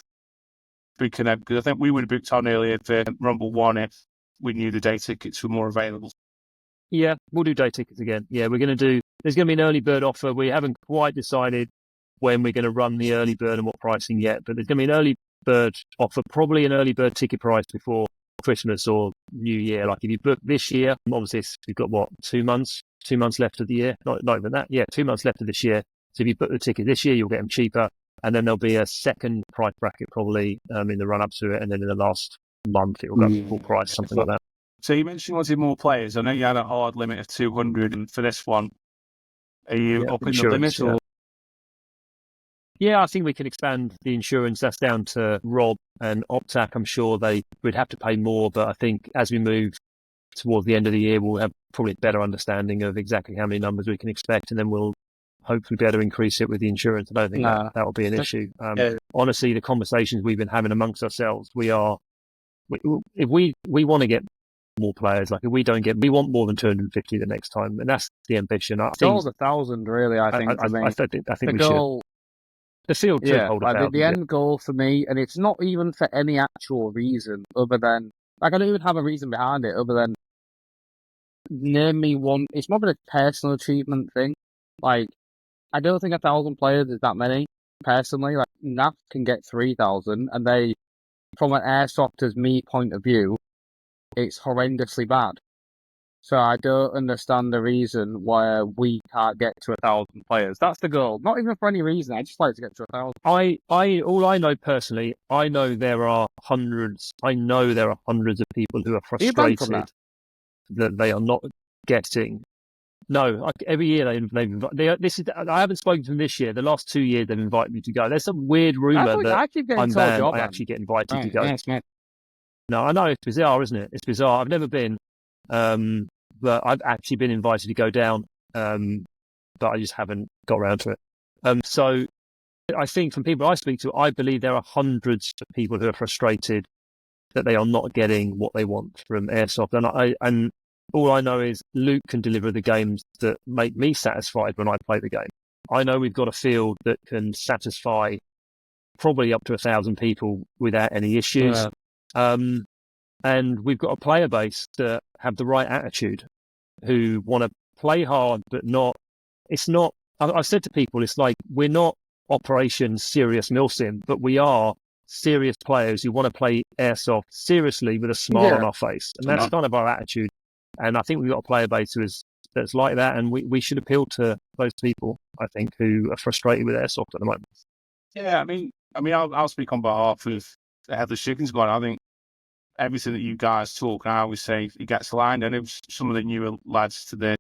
booking them, because I think we would have booked on earlier for Rumble 1 if we knew the day tickets were more available. Yeah, we'll do day tickets again. Yeah, there's going to be an early bird offer. We haven't quite decided when we're going to run the early bird and what pricing yet, but there's going to be an early bird offer, probably an early bird ticket price before Christmas or New Year. Like if you book this year, obviously we've got 2 months left of the year. Not even that. Yeah, 2 months left of this year. So if you book the ticket this year, you'll get them cheaper. And then there'll be a second price bracket probably in the run up to it. And then in the last month, it will go to full price, something like that. So you mentioned you wanted more players. I know you had a hard limit of 200, and for this one, are you up in the limit? Or? Yeah, I think we can expand the insurance. That's down to Rob and Optac. I'm sure we'd have to pay more, but I think as we move towards the end of the year, we'll have probably a better understanding of exactly how many numbers we can expect, and then we'll hopefully be able to increase it with the insurance. I don't think that will be an issue. Honestly, the conversations we've been having amongst ourselves, if we want to get more players, like if we don't we want more than 250 the next time, and that's the ambition. I think goal's 1,000, really. I think we should. The field should hold 1,000. The end goal for me, and it's not even for any actual reason other than, I don't even have a reason behind it other than name me one. It's more of a personal achievement thing. Like, I don't think 1,000 players is that many, personally. Like, NAF can get 3,000, and they, from an Airsofters me point of view, it's horrendously bad. So I don't understand the reason why we can't get to 1,000 players. That's the goal. Not even for any reason. I just like to get to 1,000. All I know personally, I know there are hundreds of people who are frustrated that they are not getting. No, every year I haven't spoken to them this year. The last 2 years they've invited me to go. There's some weird rumor that I'm banned. I actually get invited to go. Yes, no, I know, it's bizarre, isn't it? It's bizarre. I've never been, but I've actually been invited to go down, but I just haven't got around to it. So I think from people I speak to, I believe there are hundreds of people who are frustrated that they are not getting what they want from Airsoft. And all I know is Luke can deliver the games that make me satisfied when I play the game. I know we've got a field that can satisfy probably up to 1,000 people without any issues. Yeah. And we've got a player base that have the right attitude, who want to play hard, but I've said to people, it's like, we're not Operation Serious Milsim, but we are serious players who want to play Airsoft seriously with a smile on our face. And that's kind of our attitude. And I think we've got a player base that's like that. And we should appeal to those people, I think, who are frustrated with Airsoft at the moment. Yeah, I mean, I'll speak on behalf of the Headless Chicken Squad. I think everything that you guys talk, and I always say it gets aligned. And it was some of the newer lads to the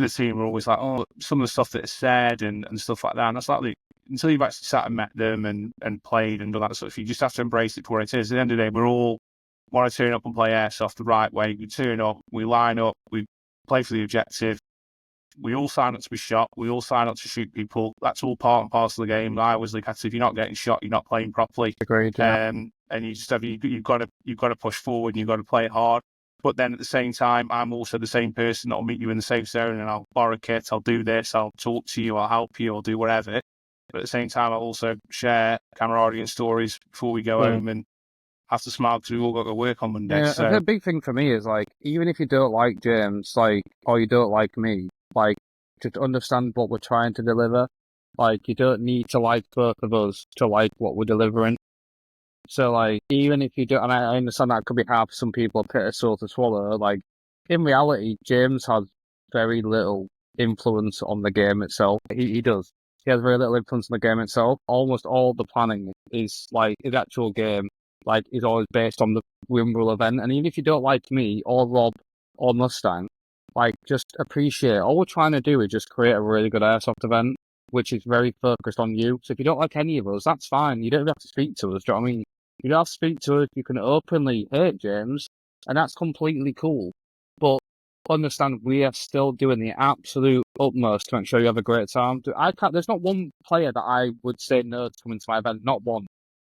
team are always like, oh, some of the stuff that's said and stuff like that. And that's like, until you've actually sat and met them and played and done that stuff, you just have to embrace it for what it is. At the end of the day, we're all want to turn up and play Airsoft the right way. We turn up, we line up, we play for the objective. We all sign up to be shot. We all sign up to shoot people. That's all part and parcel of the game. I always look at it, if you're not getting shot, you're not playing properly. Agreed. Yeah. And you just have you've got to push forward and you've got to play it hard. But then at the same time, I'm also the same person that'll meet you in the safe zone and I'll borrow kit, I'll do this, I'll talk to you, I'll help you, I'll do whatever. But at the same time, I'll also share camaraderie and stories before we go home and have to smile because we've all got to work on Monday. Yeah, so the big thing for me is, like, even if you don't like James, like, or you don't like me, like, just understand what we're trying to deliver. Like, you don't need to like both of us to like what we're delivering. So, like, even if you don't, and I understand that could be hard for some people, a bit sore to swallow, like, in reality, James has very little influence on the game itself. He does. He has very little influence on the game itself. Almost all the planning is, like, his actual game, like, is always based on the Wimbrel event. And even if you don't like me, or Rob, or Mustang, like, just appreciate, all we're trying to do is just create a really good Airsoft event, which is very focused on you. So if you don't like any of us, that's fine. You don't have to speak to us, do you know what I mean? You don't have to speak to us. You can openly hate James, and that's completely cool. But understand, we are still doing the absolute utmost to make sure you have a great time. There's not one player that I would say no to coming to my event, not one.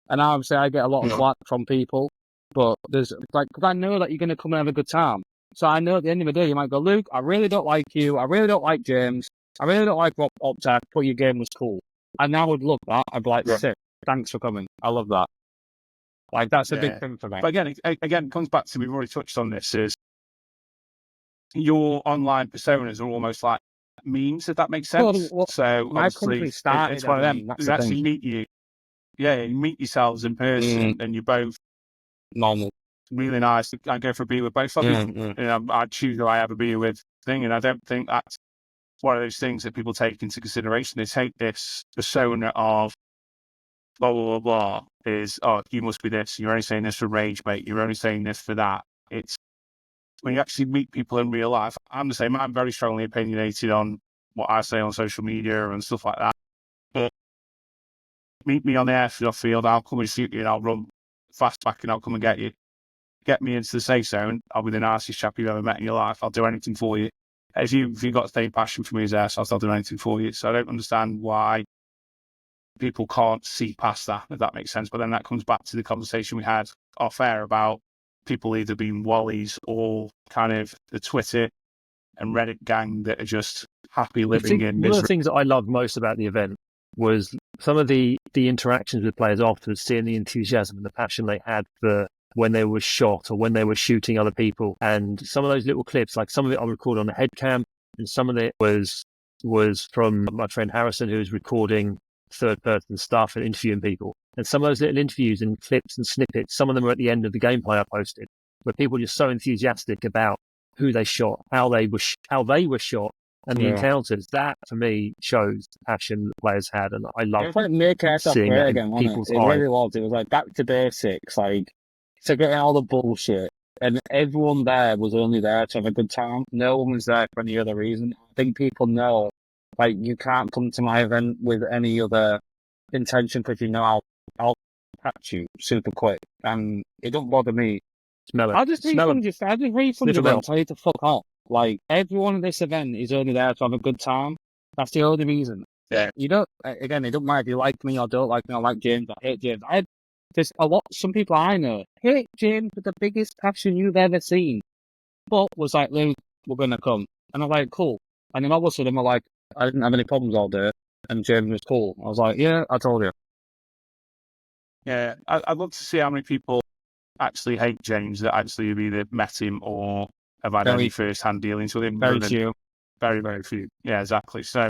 And obviously I get a lot of flack from people, but there's, like, because I know that you're going to come and have a good time. So I know at the end of the day, you might go, Luke, I really don't like you. I really don't like James. I really don't like Rob Optac, but your game was cool. And I would love that. I'd be like, sick. Thanks for coming. I love that. Like, that's a big thing for me. But again, it comes back to, we've already touched on this, is your online personas are almost like memes, if that makes sense. Well, so my obviously, company started it's one of them. meme, that's You the actually thing. meet you. Yeah, you meet yourselves in person, and you're both normal, really nice. I go for a beer with both of you. You know, I choose who I have a beer with thing, and I don't think that's one of those things that people take into consideration. They take this persona of blah blah blah blah is, oh, you must be this. You're only saying this for rage, mate. You're only saying this for that. It's when you actually meet people in real life. I'm the same. I'm very strongly opinionated on what I say on social media and stuff like that. But meet me on the airfield field. I'll come and shoot you, and I'll run fast back, and I'll come and get you. Get me into the safe zone. I'll be the nicest chap you've ever met in your life. I'll do anything for you. If you've got the same passion for me as airsoft, I'll do anything for you. So I don't understand why people can't see past that, if that makes sense. But then that comes back to the conversation we had off air about people either being wallies or kind of the Twitter and Reddit gang that are just happy living in misery. One of the things that I loved most about the event was some of the interactions with players afterwards, seeing the enthusiasm and the passion they had for when they were shot or when they were shooting other people. And some of those little clips, like some of it I recorded on the head cam, and some of it was from my friend Harrison, who was recording third-person stuff and interviewing people. And some of those little interviews and clips and snippets, some of them are at the end of the gameplay I posted, where people were just so enthusiastic about who they shot, how they were shot, and the encounters. That, for me, shows the passion that players had, and I love seeing that in people's eyes. It really was. It was like back to basics, like forgetting all the bullshit. And everyone there was only there to have a good time. No one was there for any other reason. I think people know, like, you can't come to my event with any other intention, because you know I'll catch you super quick, and it don't bother me. Smell it. I'll just refund you. I'll just refund you. Tell you to fuck off. Like, everyone at this event is only there to have a good time. That's the only reason. Yeah. You don't. Again, it don't matter if you like me or don't like me. I like James. I hate James. There's some people I know hate James with the biggest passion you've ever seen, but was like, Lou, we're gonna come, and I'm like, cool. And then all of a sudden, I'm like, I didn't have any problems all day, and James was cool. I was like, yeah, I told you. Yeah, I'd love to see how many people actually hate James that actually have either met him or have had any first-hand dealings with him. Very few. Very, very few. Yeah, exactly. So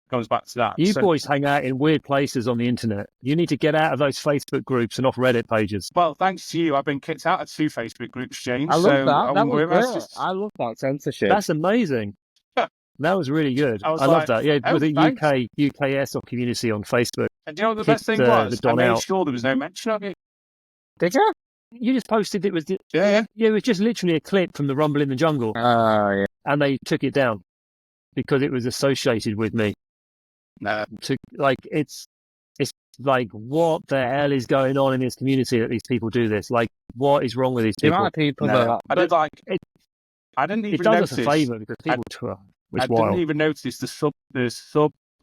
comes back to that. You boys hang out in weird places on the internet. You need to get out of those Facebook groups and off Reddit pages. Well, thanks to you, I've been kicked out of 2 Facebook groups, James. I love that. That was great. Just... I love that censorship. That's amazing. That was really good. I love that. Yeah, with the UK Airsoft community on Facebook. And do you know what the best thing was? I made sure there was no mention of it. Did you? You just posted it was yeah, it was just literally a clip from the Rumble in the Jungle. Yeah. And they took it down because it was associated with me. No. It's like, what the hell is going on in this community that these people do this? Like, what is wrong with these people? The amount of people I didn't even does notice. us a favour because people I didn't even notice the sub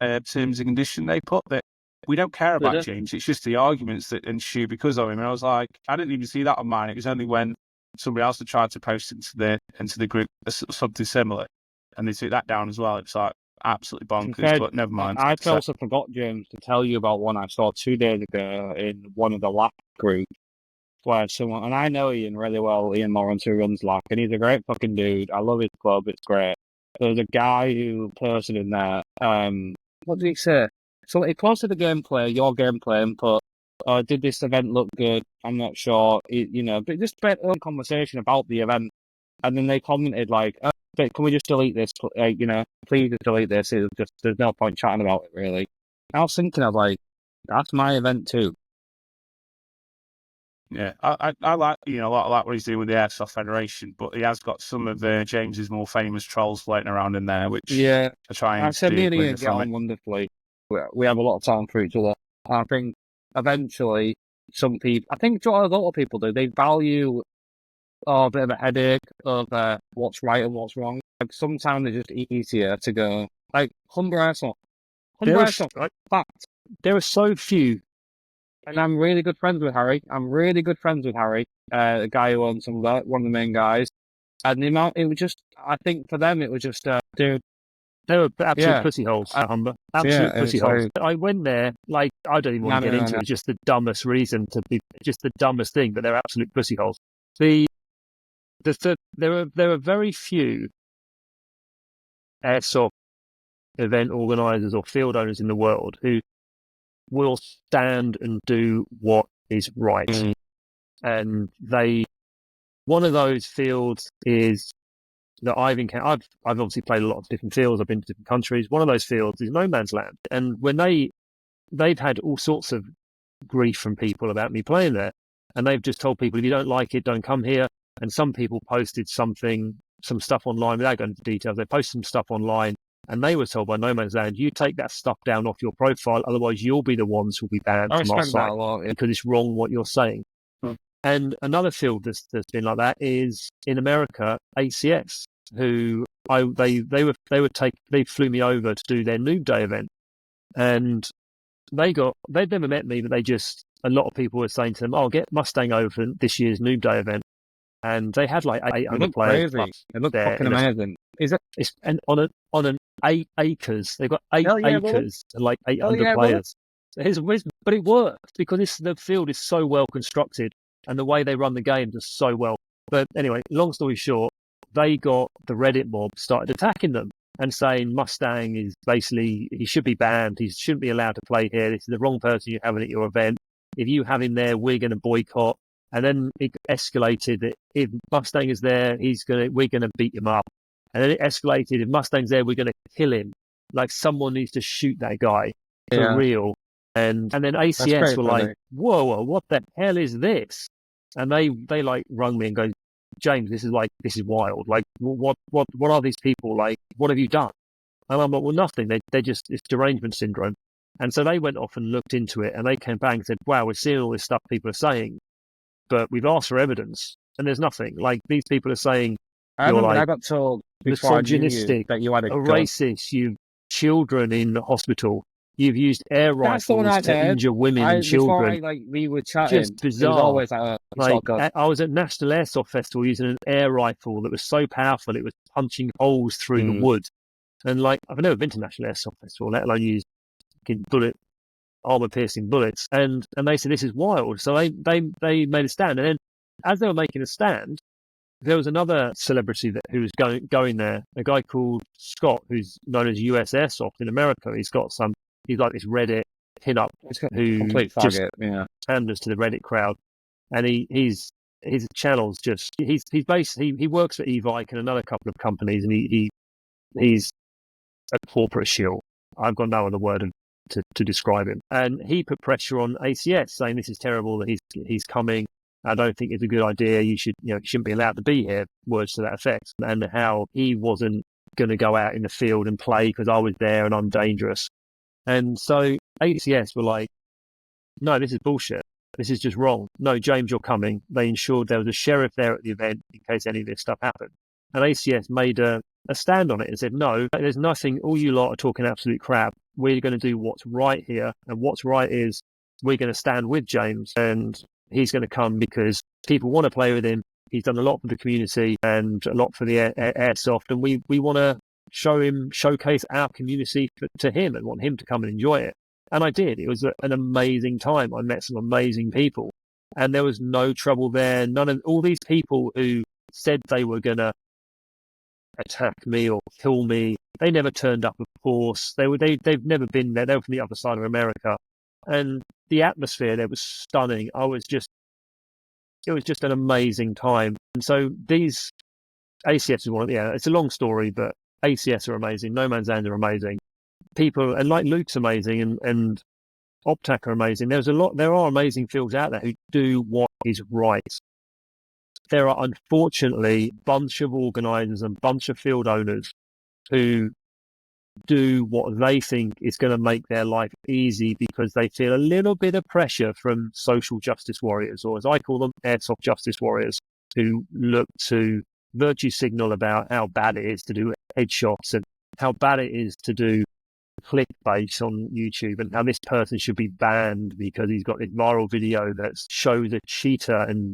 terms and condition they put that we don't care about James. It's just the arguments that ensue because of him. And I was like, I didn't even see that on mine. It was only when somebody else had tried to post into the group something similar, and they took that down as well. It's like absolutely bonkers, but never mind. I also forgot, James, to tell you about one I saw 2 days ago in one of the LAP groups, where someone, and I know Ian really well, Ian Lawrence, who runs LAP, and he's a great fucking dude. I love his club, it's great. There's a guy who posted in there, what did he say? So he posted the gameplay, your gameplay, and put, did this event look good? I'm not sure, but just spread a conversation about the event. And then they commented like, can we just delete this? Please just delete this. There's no point chatting about it, really. I was thinking, that's my event too. Yeah, I like a lot of what he's doing with the Airsoft Federation, but he has got some of James's more famous trolls floating around in there, which are trying to me and Ian get on wonderfully. We have a lot of time for each other. I think eventually some people, I think what a lot of people do, they value a bit of a headache of what's right and what's wrong. Like, sometimes it's just easier to go, like, Humber Airsoft. Fact. There are so few. And I'm really good friends with Harry. The guy who owns one of the main guys. And the amount, it was just, I think for them, it was just, dude, They were absolute pussy holes at Humber. Absolute pussy holes. like, I went there, like, I don't even want to get into it. It's just the dumbest reason to be, just the dumbest thing, but they're absolute pussy holes. There are very few airsoft event organisers or field owners in the world who will stand and do what is right. And one of those fields is that I've encountered. I've obviously played a lot of different fields. I've been to different countries. One of those fields is no man's land. And when they've had all sorts of grief from people about me playing there, and they've just told people, if you don't like it, don't come here. And some people posted some stuff online without going into details. They posted some stuff online, and they were told by No Man's Land, you take that stuff down off your profile, otherwise you'll be the ones who'll be banned from our site because it's wrong what you're saying. And another field that's been like that is in America, ACS, who they flew me over to do their Noob Day event, and they'd never met me, but a lot of people were saying to them, "Oh, get Mustang over for this year's Noob Day event," and they had like 800 players. It looked fucking amazing. It's and on an 8 acres, they've got 8 acres and like 800 players. But it worked because the field is so well constructed. And the way they run the games is so well. But anyway, long story short, they got the Reddit mob started attacking them and saying Mustang is basically, he should be banned. He shouldn't be allowed to play here. This is the wrong person you're having at your event. If you have him there, we're going to boycott. And then it escalated that if Mustang is there, we're going to beat him up. And then it escalated, if Mustang's there, we're going to kill him. Like someone needs to shoot that guy for real. And then ACS were like, whoa, what the hell is this? And they like rung me and go, James, this is wild. Like, what are these people? Like, what have you done? And I'm like, well, nothing. It's derangement syndrome. And so they went off and looked into it, and they came back and said, wow, we're seeing all this stuff people are saying, but we've asked for evidence, and there's nothing. Like, these people are saying, I got told misogynistic, that you had a racist, you've children in the hospital. You've used air rifles to injure women and children. We were chatting. Just bizarre. It was always I was at National Airsoft Festival using an air rifle that was so powerful it was punching holes through the wood. And I've never been to National Airsoft Festival, let alone use armor-piercing bullets. And they said this is wild. So they made a stand. And then as they were making a stand, there was another celebrity who was going there. A guy called Scott, who's known as US Airsoft in America. He's like this Reddit pin-up who just panders to the Reddit crowd, and his channel's just he works for Evike and another couple of companies, and he's a corporate shill. I've got no other word to describe him. And he put pressure on ACS, saying this is terrible that he's coming. I don't think it's a good idea. You shouldn't be allowed to be here. Words to that effect, and how he wasn't going to go out in the field and play because I was there and I'm dangerous. And so ACS were like, no, this is bullshit. This is just wrong. No, James, you're coming. They ensured there was a sheriff there at the event in case any of this stuff happened. And ACS made a stand on it and said, no, there's nothing. All you lot are talking absolute crap. We're going to do what's right here. And what's right is we're going to stand with James, and he's going to come because people want to play with him. He's done a lot for the community and a lot for the airsoft. And we want to showcase our community to him and want him to come and enjoy it. And I did. It was an amazing time. I met some amazing people, and there was no trouble there. None of all these people who said they were going to attack me or kill me, they never turned up, of course. They've never been there. They were from the other side of America, and the atmosphere there was stunning. It was just an amazing time. And so these ACS is one of it's a long story, but ACS are amazing. No Man's Land are amazing. People, and like Luke's amazing, and Optac are amazing. There are amazing fields out there who do what is right. There are unfortunately a bunch of organisers and a bunch of field owners who do what they think is going to make their life easy because they feel a little bit of pressure from social justice warriors, or as I call them, airsoft justice warriors, who look to virtue signal about how bad it is to do headshots and how bad it is to do clickbait on YouTube, and how this person should be banned because he's got this viral video that shows a cheetah, and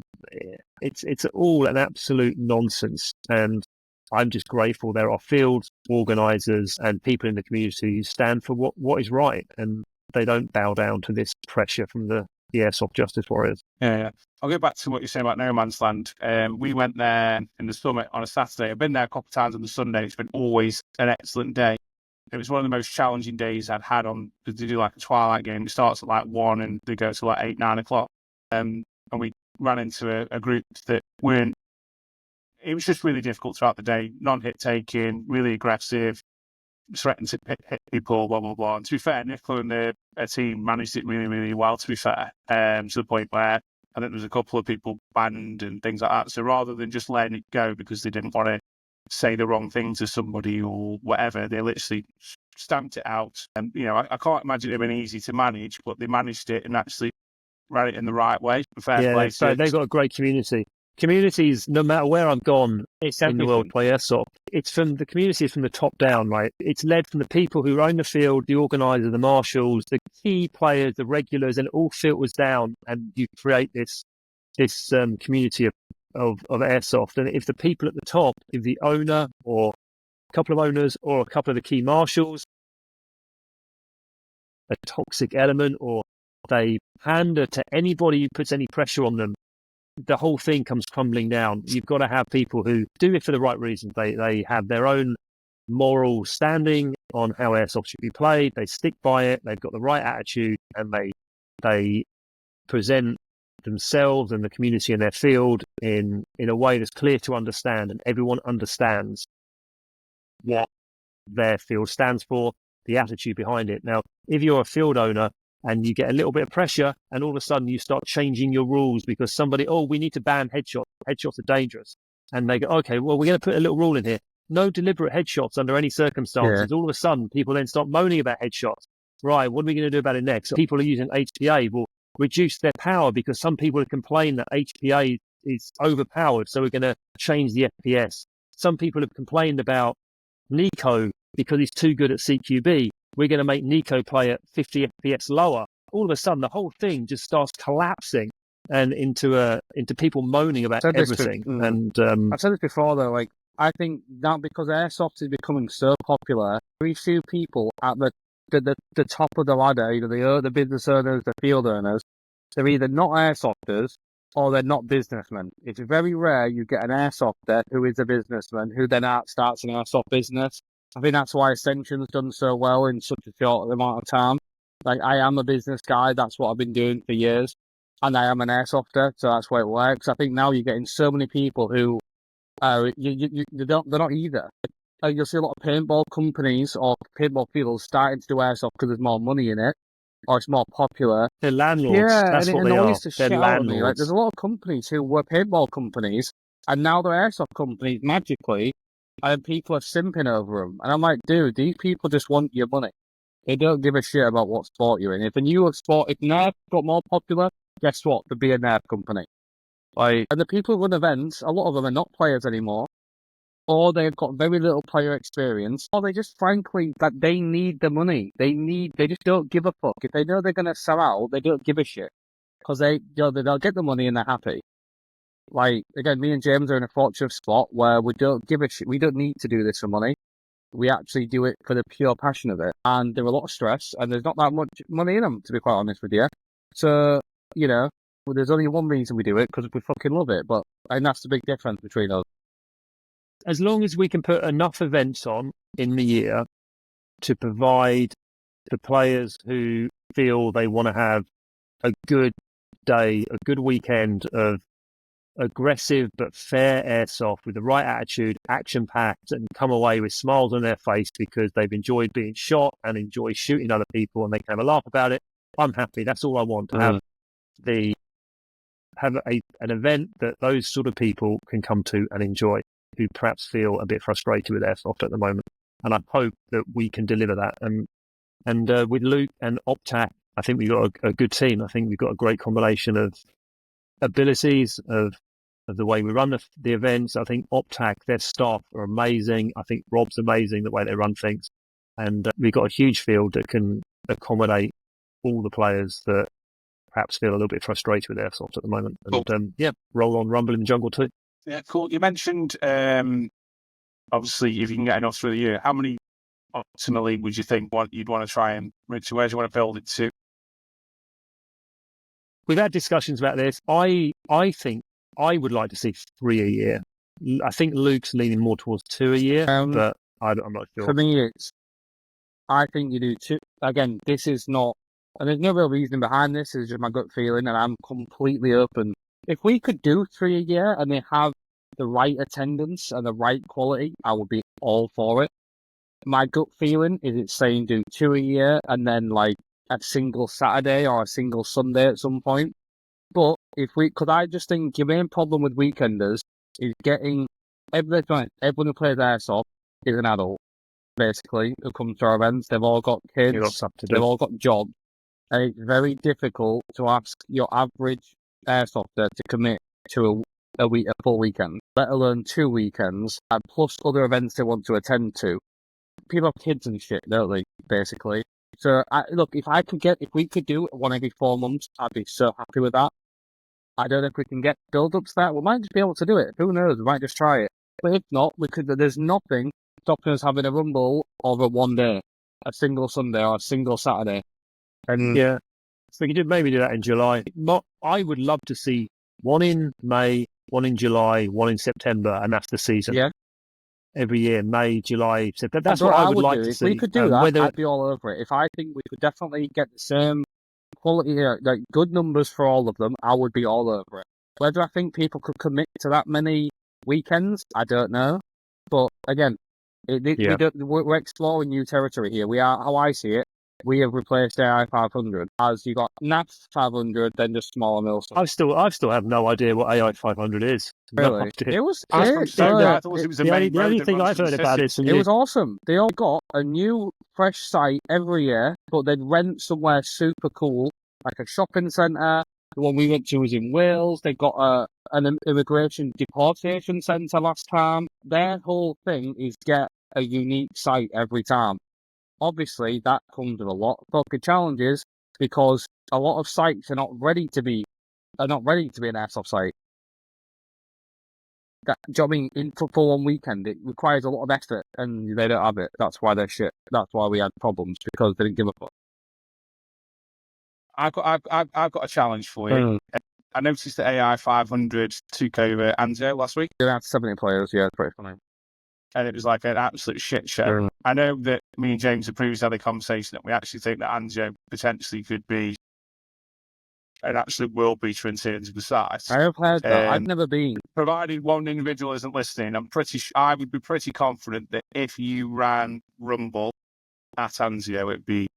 it's all an absolute nonsense. And I'm just grateful there are field organisers and people in the community who stand for what is right, and they don't bow down to this pressure from the airsoft justice warriors. Yeah. I'll go back to what you're saying about No Man's Land. We went there in the summer on a Saturday. I've been there a couple of times on the Sunday. It's been always an excellent day. It was one of the most challenging days I'd had on, because they do like a twilight game. It starts at like 1 and they go to like 8, 9 o'clock. And we ran into a group that weren't, it was just really difficult throughout the day. Non-hit taking, really aggressive, threatened to hit people, blah, blah, blah. And to be fair, Nicola and their team managed it really, really well, to be fair, to the point where I think there was a couple of people banned and things like that. So rather than just letting it go because they didn't want to say the wrong thing to somebody or whatever, they literally stamped it out. And, I can't imagine it being easy to manage, but they managed it and actually ran it in the right way. Fair play. So they've got a great community. Communities, no matter where I've gone in the world play airsoft, it's from the community, is from the top down, right? It's led from the people who own the field, the organizer, the marshals, the key players, the regulars, and it all filters down, and you create this community of airsoft. And if the people at the top, if the owner or a couple of owners or a couple of the key marshals, a toxic element, or they pander to anybody who puts any pressure on them, the whole thing comes crumbling down. You've got to have people who do it for the right reasons. They have their own moral standing on how airsoft should be played. They stick by it. They've got the right attitude, and they present themselves and the community in their field in a way that's clear to understand, and everyone understands what their field stands for, the attitude behind it. Now, if you're a field owner and you get a little bit of pressure, and all of a sudden you start changing your rules because somebody, we need to ban headshots. Headshots are dangerous. And they go, okay, well, we're going to put a little rule in here. No deliberate headshots under any circumstances. Yeah. All of a sudden, people then start moaning about headshots. Right, what are we going to do about it next? So people are using HPA will reduce their power because some people have complained that HPA is overpowered, so we're going to change the FPS. Some people have complained about Nico because he's too good at CQB. We're going to make Nico play at 50 FPS lower. All of a sudden, the whole thing just starts collapsing and into people moaning about everything. And I've said this before, though. Like, I think that because airsoft is becoming so popular, very few people at the top of the ladder, either the business owners, the field owners, they're either not airsofters or they're not businessmen. It's very rare you get an airsofter who is a businessman who then starts an airsoft business. I think that's why Ascension's done so well in such a short amount of time. Like, I am a business guy. That's what I've been doing for years. And I am an airsofter, so that's why it works. I think now you're getting so many people who they're not either. You'll see a lot of paintball companies or paintball fields starting to do airsoft because there's more money in it, or it's more popular. They're landlords. Yeah, that's what they are. They're landlords. Like, there's a lot of companies who were paintball companies, and now they're airsoft companies magically. And people are simping over them. And I'm like, dude, these people just want your money. They don't give a shit about what sport you're in. If Nerf got more popular, guess what? There'd be a Nerf company. And the people who run events, a lot of them are not players anymore. Or they've got very little player experience. Or they just, frankly, that they need the money. They just don't give a fuck. If they know they're going to sell out, they don't give a shit. Because they'll get the money and they're happy. Like, again, me and James are in a fortunate spot where we don't give a shit. We don't need to do this for money. We actually do it for the pure passion of it. And there's a lot of stress, and there's not that much money in them, to be quite honest with you. So, there's only one reason we do it, because we fucking love it. And that's the big difference between us. As long as we can put enough events on in the year to provide the players who feel they want to have a good day, a good weekend of aggressive but fair airsoft with the right attitude, action-packed, and come away with smiles on their face because they've enjoyed being shot and enjoy shooting other people, and they can have a laugh about it, I'm happy. That's all I want, to have an event that those sort of people can come to and enjoy, who perhaps feel a bit frustrated with airsoft at the moment. And I hope that we can deliver that. And with Luke and Optac, I think we've got a good team. I think we've got a great combination of abilities, of the way we run the events. I think Optac, their staff are amazing. I think Rob's amazing, the way they run things. And we've got a huge field that can accommodate all the players that perhaps feel a little bit frustrated with airsoft at the moment. And cool. Roll on Rumble in the Jungle too. Yeah, cool. You mentioned obviously, if you can get enough through the year, how many ultimately would you think you'd want to try and reach? Where do you want to build it to? We've had discussions about this. I think I would like to see 3 a year. I think Luke's leaning more towards 2 a year, but I'm not sure. For me, I think you do 2. Again, this is not, and there's no real reason behind this. It's just my gut feeling, and I'm completely open. If we could do 3 a year and they have the right attendance and the right quality, I would be all for it. My gut feeling is it's saying do 2 a year and then like a single Saturday or a single Sunday at some point. But I just think your main problem with weekenders is getting everyone who plays airsoft is an adult, basically, who comes to our events. They've all got kids, they've all got jobs, and it's very difficult to ask your average airsofter to commit to a full weekend, let alone 2 weekends, and plus other events they want to attend to. People have kids and shit, don't they, basically? So, look, if we could do one every 4 months, I'd be so happy with that. I don't know if we can get build-ups to that. We might just be able to do it. Who knows? We might just try it. But if not, there's nothing stopping us having a rumble over 1 day, a single Sunday or a single Saturday. And yeah, so we could maybe do that in July. I would love to see one in May, one in July, one in September, and that's the season. Yeah. Every year, May, July, September. That's what I would like to see. If we could do that, I'd be all over it. If I think we could definitely get the same quality, like good numbers for all of them, I would be all over it. Whether I think people could commit to that many weekends, I don't know. But again, we're exploring new territory here. We are, how I see it, we have replaced AI 500 as you got NAF 500, then just smaller mills. I still have no idea what AI 500 is. Really? It was. I thought it was the only thing I've heard about it. It was awesome. They all got a new, fresh site every year, but they'd rent somewhere super cool, like a shopping centre. The one we went to was in Wales. They got an immigration deportation centre last time. Their whole thing is get a unique site every time. Obviously, that comes with a lot of fucking challenges because a lot of sites are not ready to be an airsoft site. Do you know what I mean? For 1 weekend, it requires a lot of effort, and they don't have it. That's why they're shit. That's why we had problems, because they didn't give a fuck. I've got a challenge for you. I noticed that AI 500 took over Anzio last week. They had 70 players, yeah, it's pretty funny. And it was like an absolute shit show. I know that me and James have previously had a conversation that we actually think that Anzio potentially could be an absolute world beater in terms of the size. I have heard that. I've never been. Provided one individual isn't listening, I would be pretty confident that if you ran Rumble at Anzio, it'd be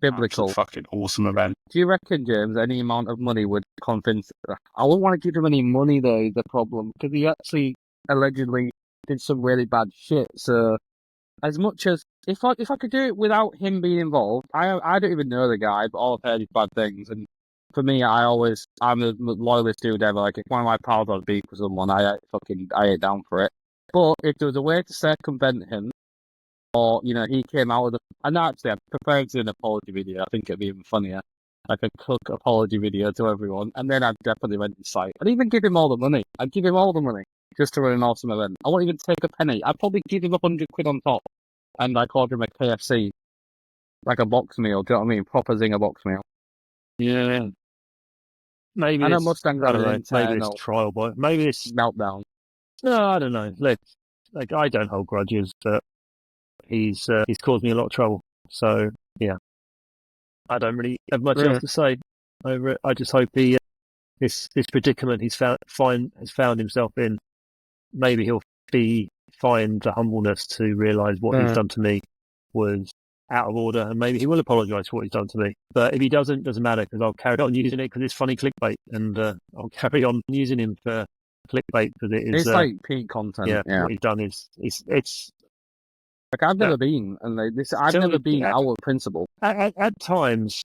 biblical. Fucking awesome event. Do you reckon, James, any amount of money would convince? I wouldn't want to give him any money though. The problem, because he actually allegedly did some really bad shit. So, as much as if I could do it without him being involved, I don't even know the guy, but all I've heard is bad things. And for me, I'm the loyalist dude ever. Like if one of my pals had beef with someone, I ate down for it. But if there was a way to circumvent him, or he came out with and actually I prefer to do an apology video. I think it'd be even funnier, like a cook apology video to everyone, and then I'd definitely rent his site. I'd even give him all the money. I'd give him all the money just to run an awesome event. I won't even take a penny. I'd probably give him £100 on top, and I'd order him a KFC, like a box meal. Do you know what I mean? Proper zinger box meal. Yeah. Maybe I Mustang. Maybe it's trial boy. Maybe it's meltdown. No, I don't know. I don't hold grudges, but he's caused me a lot of trouble. So yeah, I don't really have much else to say over it. I just hope this predicament he's found himself in. Maybe he'll find the humbleness to realise what he's done to me was out of order, and maybe he will apologise for what he's done to me. But if he doesn't matter, because I'll carry on using it because it's funny clickbait, and I'll carry on using him for clickbait because it's like peak content. Yeah, what he's done is it's. Like I've never been, and I've never been our principal. At times,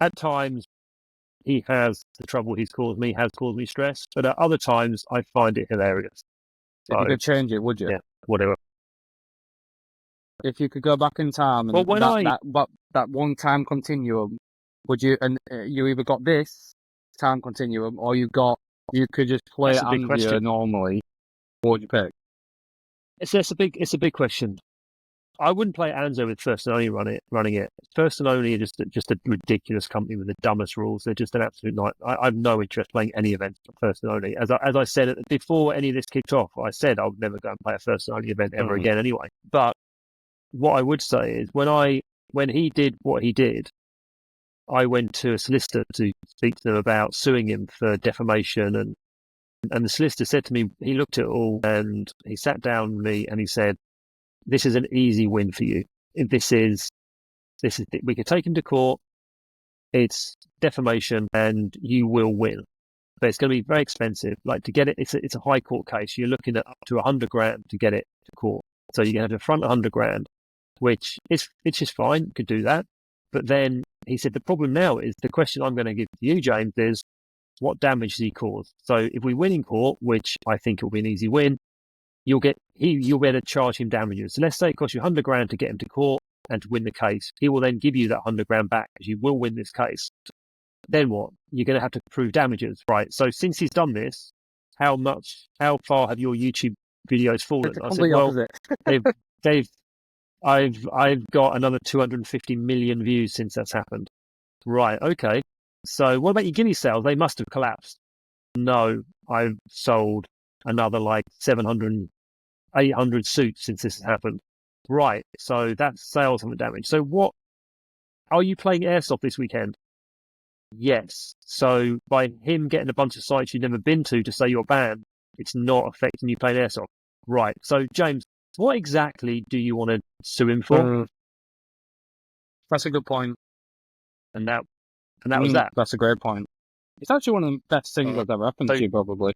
he has the trouble he's caused me has caused me stress, but at other times I find it hilarious. If you could change it, would you? Yeah, whatever. If you could go back in time, and that one time continuum, would you? And you either got this time continuum, or you could just play it Anzio normally. What would you pick? It's a big question. I wouldn't play Anzo with First and Only running it. First and Only are just a ridiculous company with the dumbest rules. They're just an absolute night. I have no interest playing any events for First and Only. As I said before any of this kicked off, I said I would never go and play a First and Only event ever again anyway. But what I would say is when he did what he did, I went to a solicitor to speak to them about suing him for defamation, and the solicitor said to me, he looked at it all and he sat down with me and he said, "This is an easy win for you. This is we could take him to court. It's defamation, and you will win, but it's going to be very expensive. Like to get it, it's a high court case. You're looking at up to $100,000 to get it to court. So you're going to have to front $100,000, which it's just fine. You could do that. But then he said the problem now is the question I'm going to give to you, James, is what damage does he cause? So if we win in court, which I think it will be an easy win, you'll be able to charge him damages. So let's say it costs you $100,000 to get him to court and to win the case. He will then give you that $100,000 back because you will win this case. Then what? You're going to have to prove damages, right? So since he's done this, how far have your YouTube videos fallen? I said, well, I've got another 250 million views since that's happened. Right, okay. So what about your guinea sales? They must have collapsed. No, I've sold another like 700, 800 suits since this has happened. Right, so that's sales haven't damaged. So what, are you playing Airsoft this weekend? Yes. So by him getting a bunch of sites you've never been to say you're banned, it's not affecting you playing Airsoft. Right, so James, what exactly do you want to sue him for? That's a good point. And that was that. That's a great point. It's actually one of the best things that's ever happened to you, probably.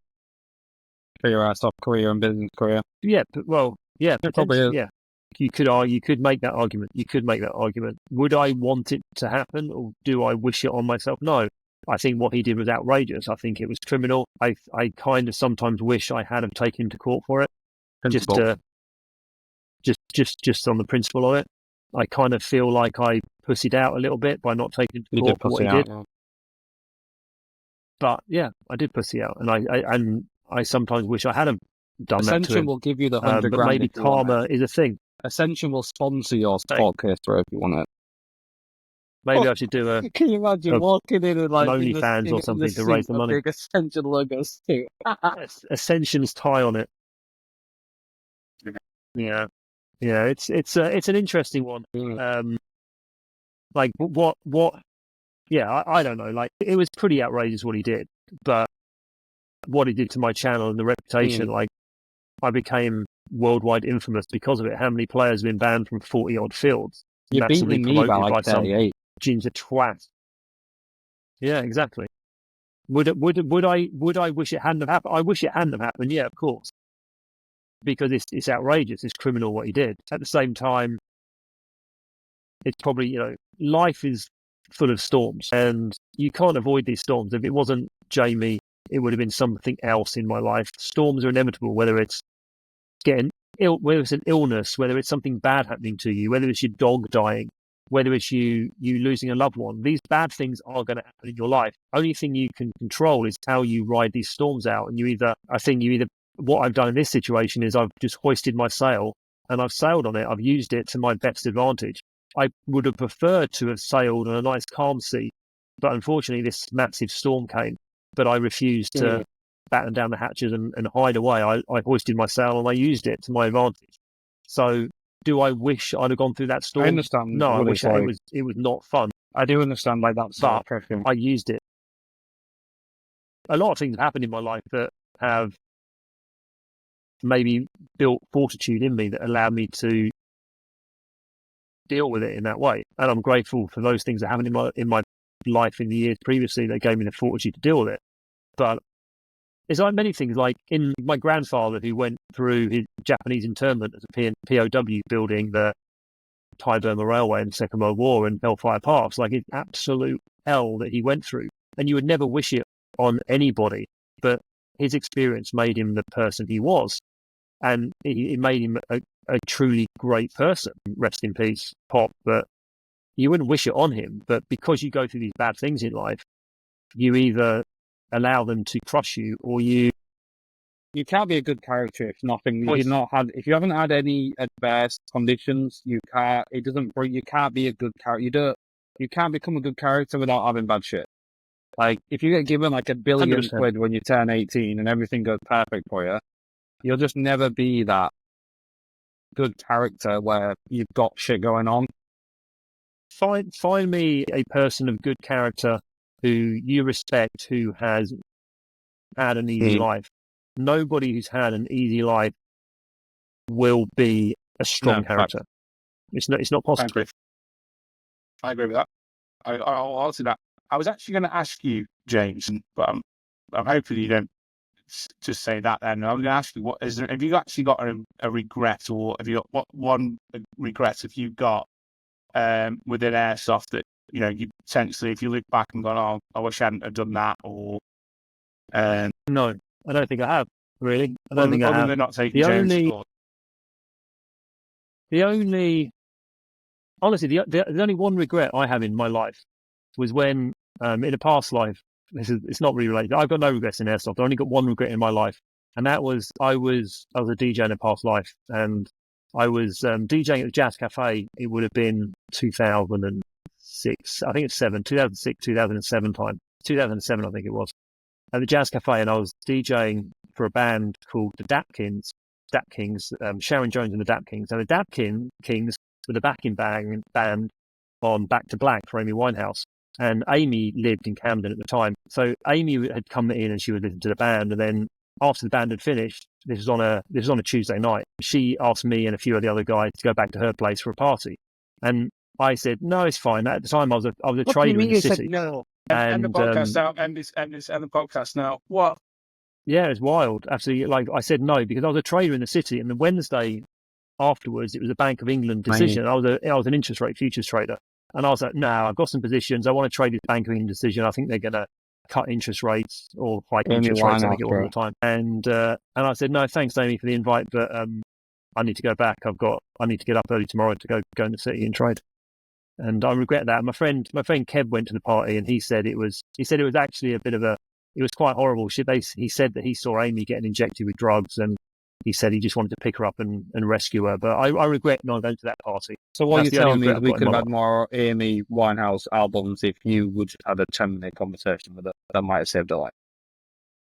For your Airsoft career and business career. Yeah, well, yeah, it probably is. Yeah. You could make that argument. Would I want it to happen, or do I wish it on myself? No. I think what he did was outrageous. I think it was criminal. I kind of sometimes wish I had have taken him to court for it. Principle. Just on the principle of it. I kind of feel like I pussied out a little bit by not taking him to court for what he did. Yeah. But yeah, I did pussy out, and I sometimes wish I hadn't done that to him. Ascension will give you the $100,000. But maybe karma is a thing. Ascension will sponsor your podcast if you want it. Maybe I should do a. Can you imagine walking in and like OnlyFans or something to raise the money? Big Ascension logos too. Ascension's tie on it. Yeah, it's an interesting one. Like what? Yeah, I don't know. Like it was pretty outrageous what he did, but what he did to my channel and the reputation, like I became worldwide infamous because of it. How many players have been banned from 40 odd fields? You're beating me by like 38. Ginger twat. Yeah, exactly. Would I wish it hadn't have happened? I wish it hadn't have happened. Yeah, of course, because it's outrageous. It's criminal what he did. At the same time, it's probably life is full of storms, and you can't avoid these storms. If it wasn't Jamie, it would have been something else in my life. Storms are inevitable, whether it's getting ill, whether it's an illness, whether it's something bad happening to you, whether it's your dog dying, whether it's you losing a loved one. These bad things are going to happen in your life. Only thing you can control is how you ride these storms out. And what I've done in this situation is I've just hoisted my sail and I've sailed on it. I've used it to my best advantage. I would have preferred to have sailed on a nice calm sea, but unfortunately this massive storm came. But I refused to batten down the hatches and hide away. I hoisted my sail and I used it to my advantage. So do I wish I'd have gone through that storm? I understand. No, I wish it was not fun. I do understand like that. But I used it. A lot of things have happened in my life that have maybe built fortitude in me that allowed me to deal with it in that way, and I'm grateful for those things that happened in my life in the years previously that gave me the fortitude to deal with it. But it's like many things, like in my grandfather who went through his Japanese internment as a POW building the Thai Burma Railway in the Second World War and Hellfire Pass, like it's absolute hell that he went through, and you would never wish it on anybody, but his experience made him the person he was, and it made him a truly great person. Rest in peace, Pop. But you wouldn't wish it on him. But because you go through these bad things in life, you either allow them to crush you or you You can't be a good character if nothing. If you haven't had any adverse conditions, you can't. It doesn't bring. You can't be a good character. You can't become a good character without having bad shit. Like if you get given like £1 billion 100%. when you turn 18 and everything goes perfect for you, you'll just never be that good character where you've got shit going on. Find me a person of good character who you respect, who has had an easy life. Nobody who's had an easy life will be a strong character. It's not possible. I agree with that. I'll answer that. I was actually going to ask you, James, but I'm hoping you don't just say that. Then I'm going to ask you, have you actually got a regret, or have you got what one regret have you got within airsoft that you potentially, if you look back and gone, oh, I wish I hadn't have done that, or no, I don't think I have really. I don't think I have. Other than not taking James' thought. Honestly, the only one regret I have in my life was when, in a past life, it's not really related. I've got no regrets in airsoft. I only got one regret in my life, and that was I was a DJ in a past life, and I was DJing at the Jazz Cafe. It would have been 2006. I think it's 2006, 2007 time. 2007, I think it was, at the Jazz Cafe, and I was DJing for a band called the Dap Kings, Sharon Jones and the Dap Kings. And the Dap Kings were the backing band on Back to Black for Amy Winehouse. And Amy lived in Camden at the time. So Amy had come in and she would listen to the band. And then after the band had finished, this was on a Tuesday night, she asked me and a few of the other guys to go back to her place for a party. And I said, no, it's fine. At the time, I was a trader in the city. No. And the podcast now, and the podcast now. What? Yeah, it's wild. Absolutely. Like I said, no, because I was a trader in the city, and the Wednesday afterwards, it was a Bank of England decision. I was an interest rate futures trader, and I was like, no, I've got some positions. I want to trade this Bank of England decision. I think they're going to cut interest rates or hike interest rates. I think all the time. And I said, no, thanks, Amy, for the invite, but I need to go back. I need to get up early tomorrow to go in the city and trade. And I regret that. My friend Kev went to the party, and he said it was actually a bit of it was quite horrible. He said that he saw Amy getting injected with drugs, and he said he just wanted to pick her up and rescue her. But I regret not going to that party. So what you're telling me is we could have had more Amy Winehouse albums if you would have had a 10-minute conversation with her. That might have saved her life.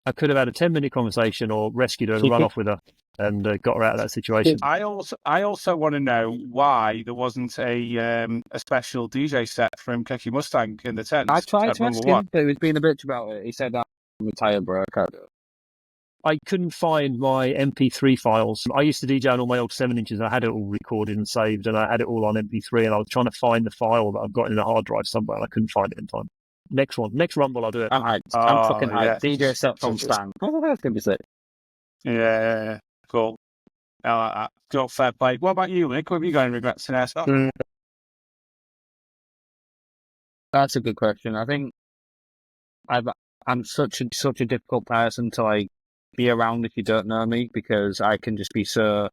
I could have had a 10-minute conversation or rescued her and run off with her and got her out of that situation. I also want to know why there wasn't a special DJ set from Keki Mustang in the tent. I tried to ask him, but he was being a bitch about it. He said, I'm retired, bro. I can't do it. I couldn't find my MP3 files. I used to DJ on all my old 7-inches. I had it all recorded and saved, and I had it all on MP3, and I was trying to find the file that I've got in a hard drive somewhere, and I couldn't find it in time. Next Rumble, I'll do it. I'm hyped. I'm fucking hyped. DJ set from Mustang. Oh, that's going to be sick. Yeah, cool. Got fair play. What about you, Nick? What have you got in regrets in airsoft? That's a good question. I think I'm such a difficult person to be around if you don't know me, because I can just be so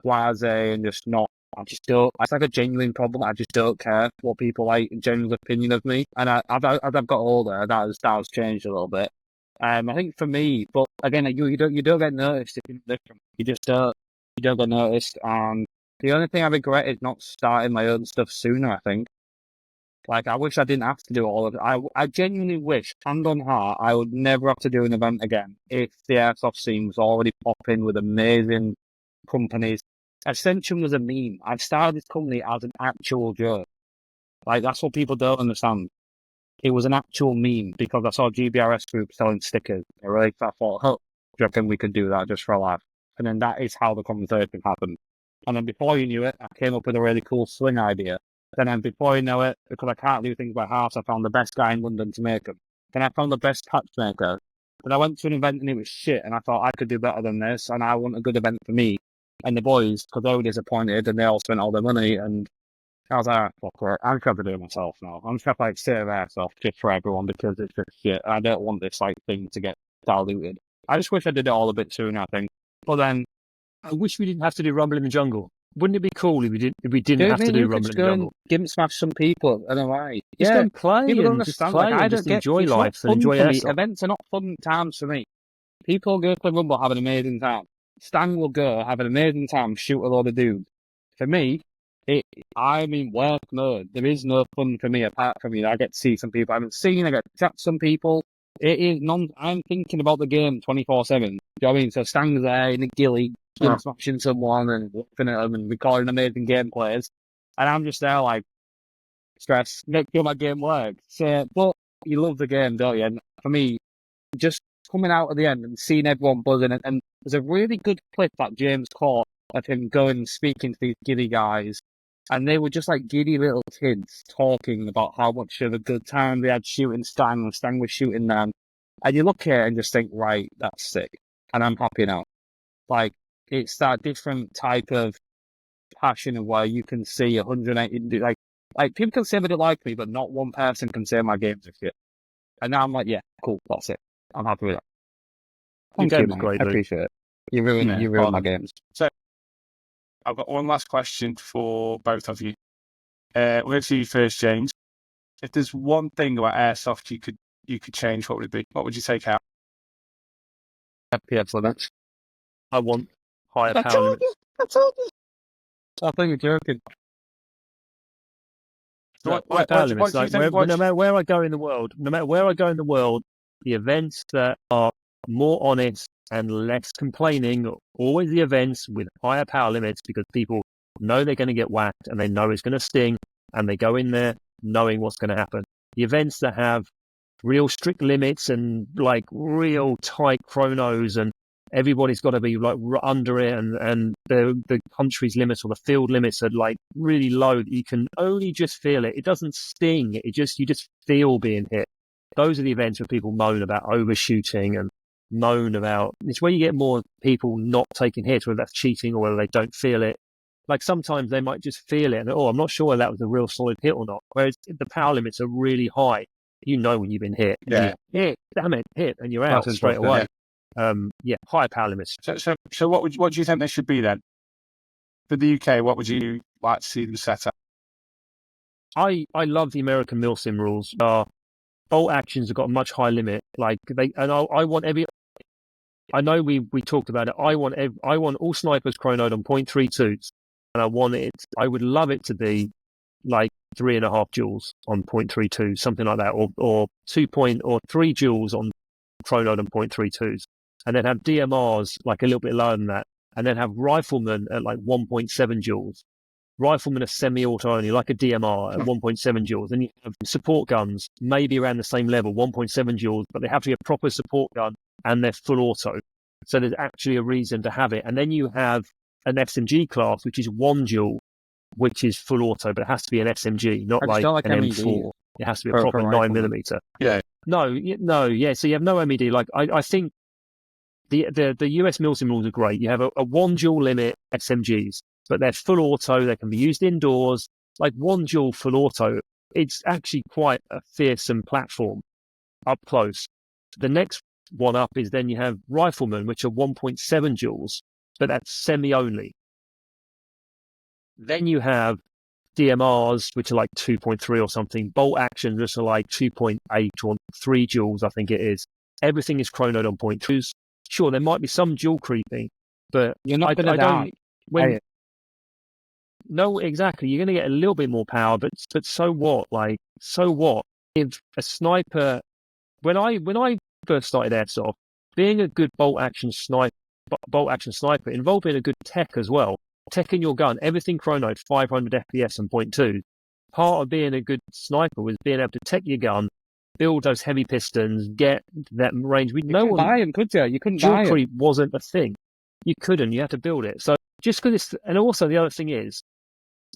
blasé and just not. I just don't. It's like a genuine problem. I just don't care what people genuine opinion of me. And as I've got older, that has changed a little bit. I think for me, but again, you don't get noticed if you're different. You just don't. You don't get noticed. And the only thing I regret is not starting my own stuff sooner. I think. I wish I didn't have to do all of it. I genuinely wish, hand on heart, I would never have to do an event again if the airsoft scene was already popping with amazing companies. Ascension was a meme. I've started this company as an actual joke. That's what people don't understand. It was an actual meme because I saw GBRS Group selling stickers. I thought, do you reckon we could do that just for a laugh? And then that is how the conversation happened. And then before you knew it, I came up with a really cool swing idea. Then before you know it, because I can't do things by halves, I found the best guy in London to make them. Then I found the best patch maker. But I went to an event and it was shit, and I thought I could do better than this, and I want a good event for me. And the boys, because they were disappointed, and they all spent all their money, and I was like, fuck it, I'm just going to do it myself now. I'm just going to state of airsoft just for everyone, because it's just shit. I don't want this thing to get diluted. I just wish I did it all a bit sooner, I think. But then, I wish we didn't have to do Rumble in the Jungle. Wouldn't it be cool if we didn't have to do Rumble in the Jungle? Gimp smash some people, I don't know why. Just go and play. People don't understand. I don't enjoy life and enjoy airsoft. Events are not fun times for me. People go to Rumble, have an amazing time. Stan will go, have an amazing time, shoot a load of dudes. For me, I'm in work mode. There is no fun for me apart from, I get to see some people I haven't seen, I get to chat to some people. I'm thinking about the game 24/7. Do you know what I mean? So Stan's there in a ghillie, smashing someone and laughing at them and recording amazing gameplays. And I'm just there like, stress, make sure my game works. So, but you love the game, don't you? And for me, just coming out at the end and seeing everyone buzzing, and there's a really good clip that James caught of him going and speaking to these giddy guys, and they were just like giddy little kids talking about how much of a good time they had shooting Stan, and Stan was shooting them. And you look here and just think, right, that's sick. And I'm happy now. Like, it's that different type of passion of where you can see 180, like people can say they don't like me, but not one person can say my games are shit. And now I'm like, yeah, cool, that's it. I'm happy with that. Thank you, mate. Great, I appreciate it. You ruined my games. So, I've got one last question for both of you. We're going to see you first, James. If there's one thing about airsoft you could change, what would it be? What would you take out? FPS limits. I want higher power limits. I told you. I think you're joking. No matter where I go in the world, the events that are more honest and less complaining are always the events with higher power limits, because people know they're going to get whacked and they know it's going to sting, and they go in there knowing what's going to happen. The events that have real strict limits and like real tight chronos, and everybody's got to be like under it, and the country's limits or the field limits are like really low. You can only just feel it. It doesn't sting. You just feel being hit. Those are the events where people moan about overshooting and moan about. It's where you get more people not taking hits, whether that's cheating or whether they don't feel it. Like sometimes they might just feel it and, I'm not sure whether that was a real solid hit or not. Whereas the power limits are really high. You know when you've been hit. Yeah. Damn it, hit, and you're out straight away. Higher power limits. So what do you think they should be then? For the UK, what would you like to see them set up? I love the American milsim rules. Bolt actions have got a much higher limit. I know we talked about it. I want all snipers chronoed on 0.32s, and I would love it to be like 3.5 joules on 0.32, something like that, or 3 joules on chronoed on 0.32s, and then have DMRs like a little bit lower than that, and then have riflemen at like 1.7 joules. Riflemen are semi-auto only, like a DMR at 1.7 joules. And you have support guns, maybe around the same level, 1.7 joules, but they have to be a proper support gun and they're full auto. So there's actually a reason to have it. And then you have an SMG class, which is 1 joule, which is full auto, but it has to be an SMG, not like an M4. It has to be a proper 9mm. Yeah. So you have no MED. Like I think the US milsim rules are great. You have a 1 joule limit SMGs, but they're full auto. They can be used indoors. Like 1 joule full auto, it's actually quite a fearsome platform up close. The next one up is then you have riflemen, which are 1.7 joules, but that's semi-only. Then you have DMRs, which are like 2.3 or something. Bolt actions, which are like 2.8 or 3 joules, I think it is. Everything is chronoed on 0.2s. Sure, there might be some joule creeping, but you're not going to die. No, exactly. You're going to get a little bit more power, but so what? Like, so what? If a sniper, when I first started airsoft, being a good bolt action sniper involved being a good tech as well. Tech in your gun, everything chronoed 500 FPS and 0.2. Part of being a good sniper was being able to tech your gun, build those heavy pistons, get that range. You couldn't buy them, could you? You couldn't buy them. Dual creep wasn't a thing. You couldn't. You had to build it. So just because it's, and also the other thing is,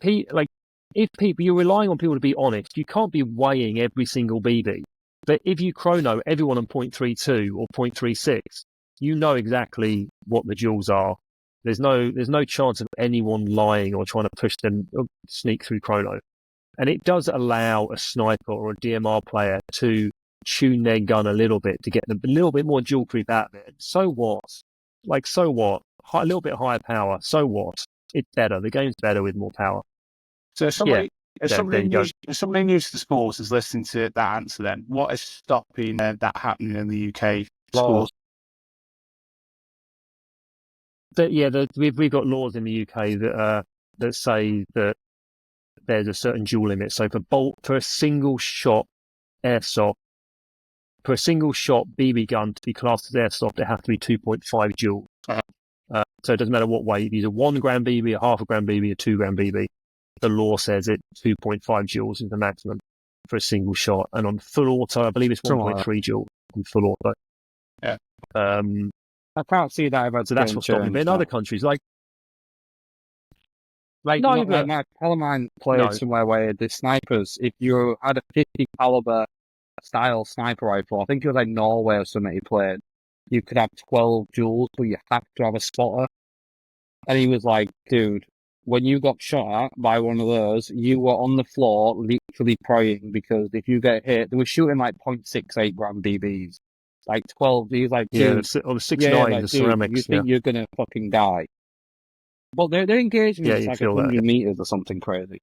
if you're relying on people to be honest, you can't be weighing every single BB. But if you chrono everyone on 0.32 or 0.36, you know exactly what the joules are. There's no chance of anyone lying or trying to push them or sneak through chrono. And it does allow a sniper or a DMR player to tune their gun a little bit to get a little bit more dual creep out of it. So what? Like, so what? A little bit higher power. So what? It's better. The game's better with more power. So if somebody new to the sport is listening to that answer, then what is stopping that happening in the UK schools? we've got laws in the UK that say that there's a certain joule limit. So for a single shot airsoft, for a single shot BB gun to be classed as airsoft, it has to be 2.5 joules. So it doesn't matter what weight. Either 1 gram BB, a half a gram BB, a 2 gram BB. The law says it 2.5 joules is the maximum for a single shot, and on full auto, I believe it's 1.3 joules on full auto. Yeah. I can't see that ever. So that's what's stopping. But in other countries, like my pal of mine played somewhere where the snipers, if you had a 50 caliber style sniper rifle, I think it was like Norway or something he played, you could have 12 joules, but you have to have a spotter. And he was like, dude, when you got shot at by one of those, you were on the floor literally praying, because if you get hit, they were shooting like 0.68 gram BBs. Like 12, he's like, dude, on the 6.9, the ceramics. You think you're going to fucking die. Well, they're engaging in like 100 meters or something crazy.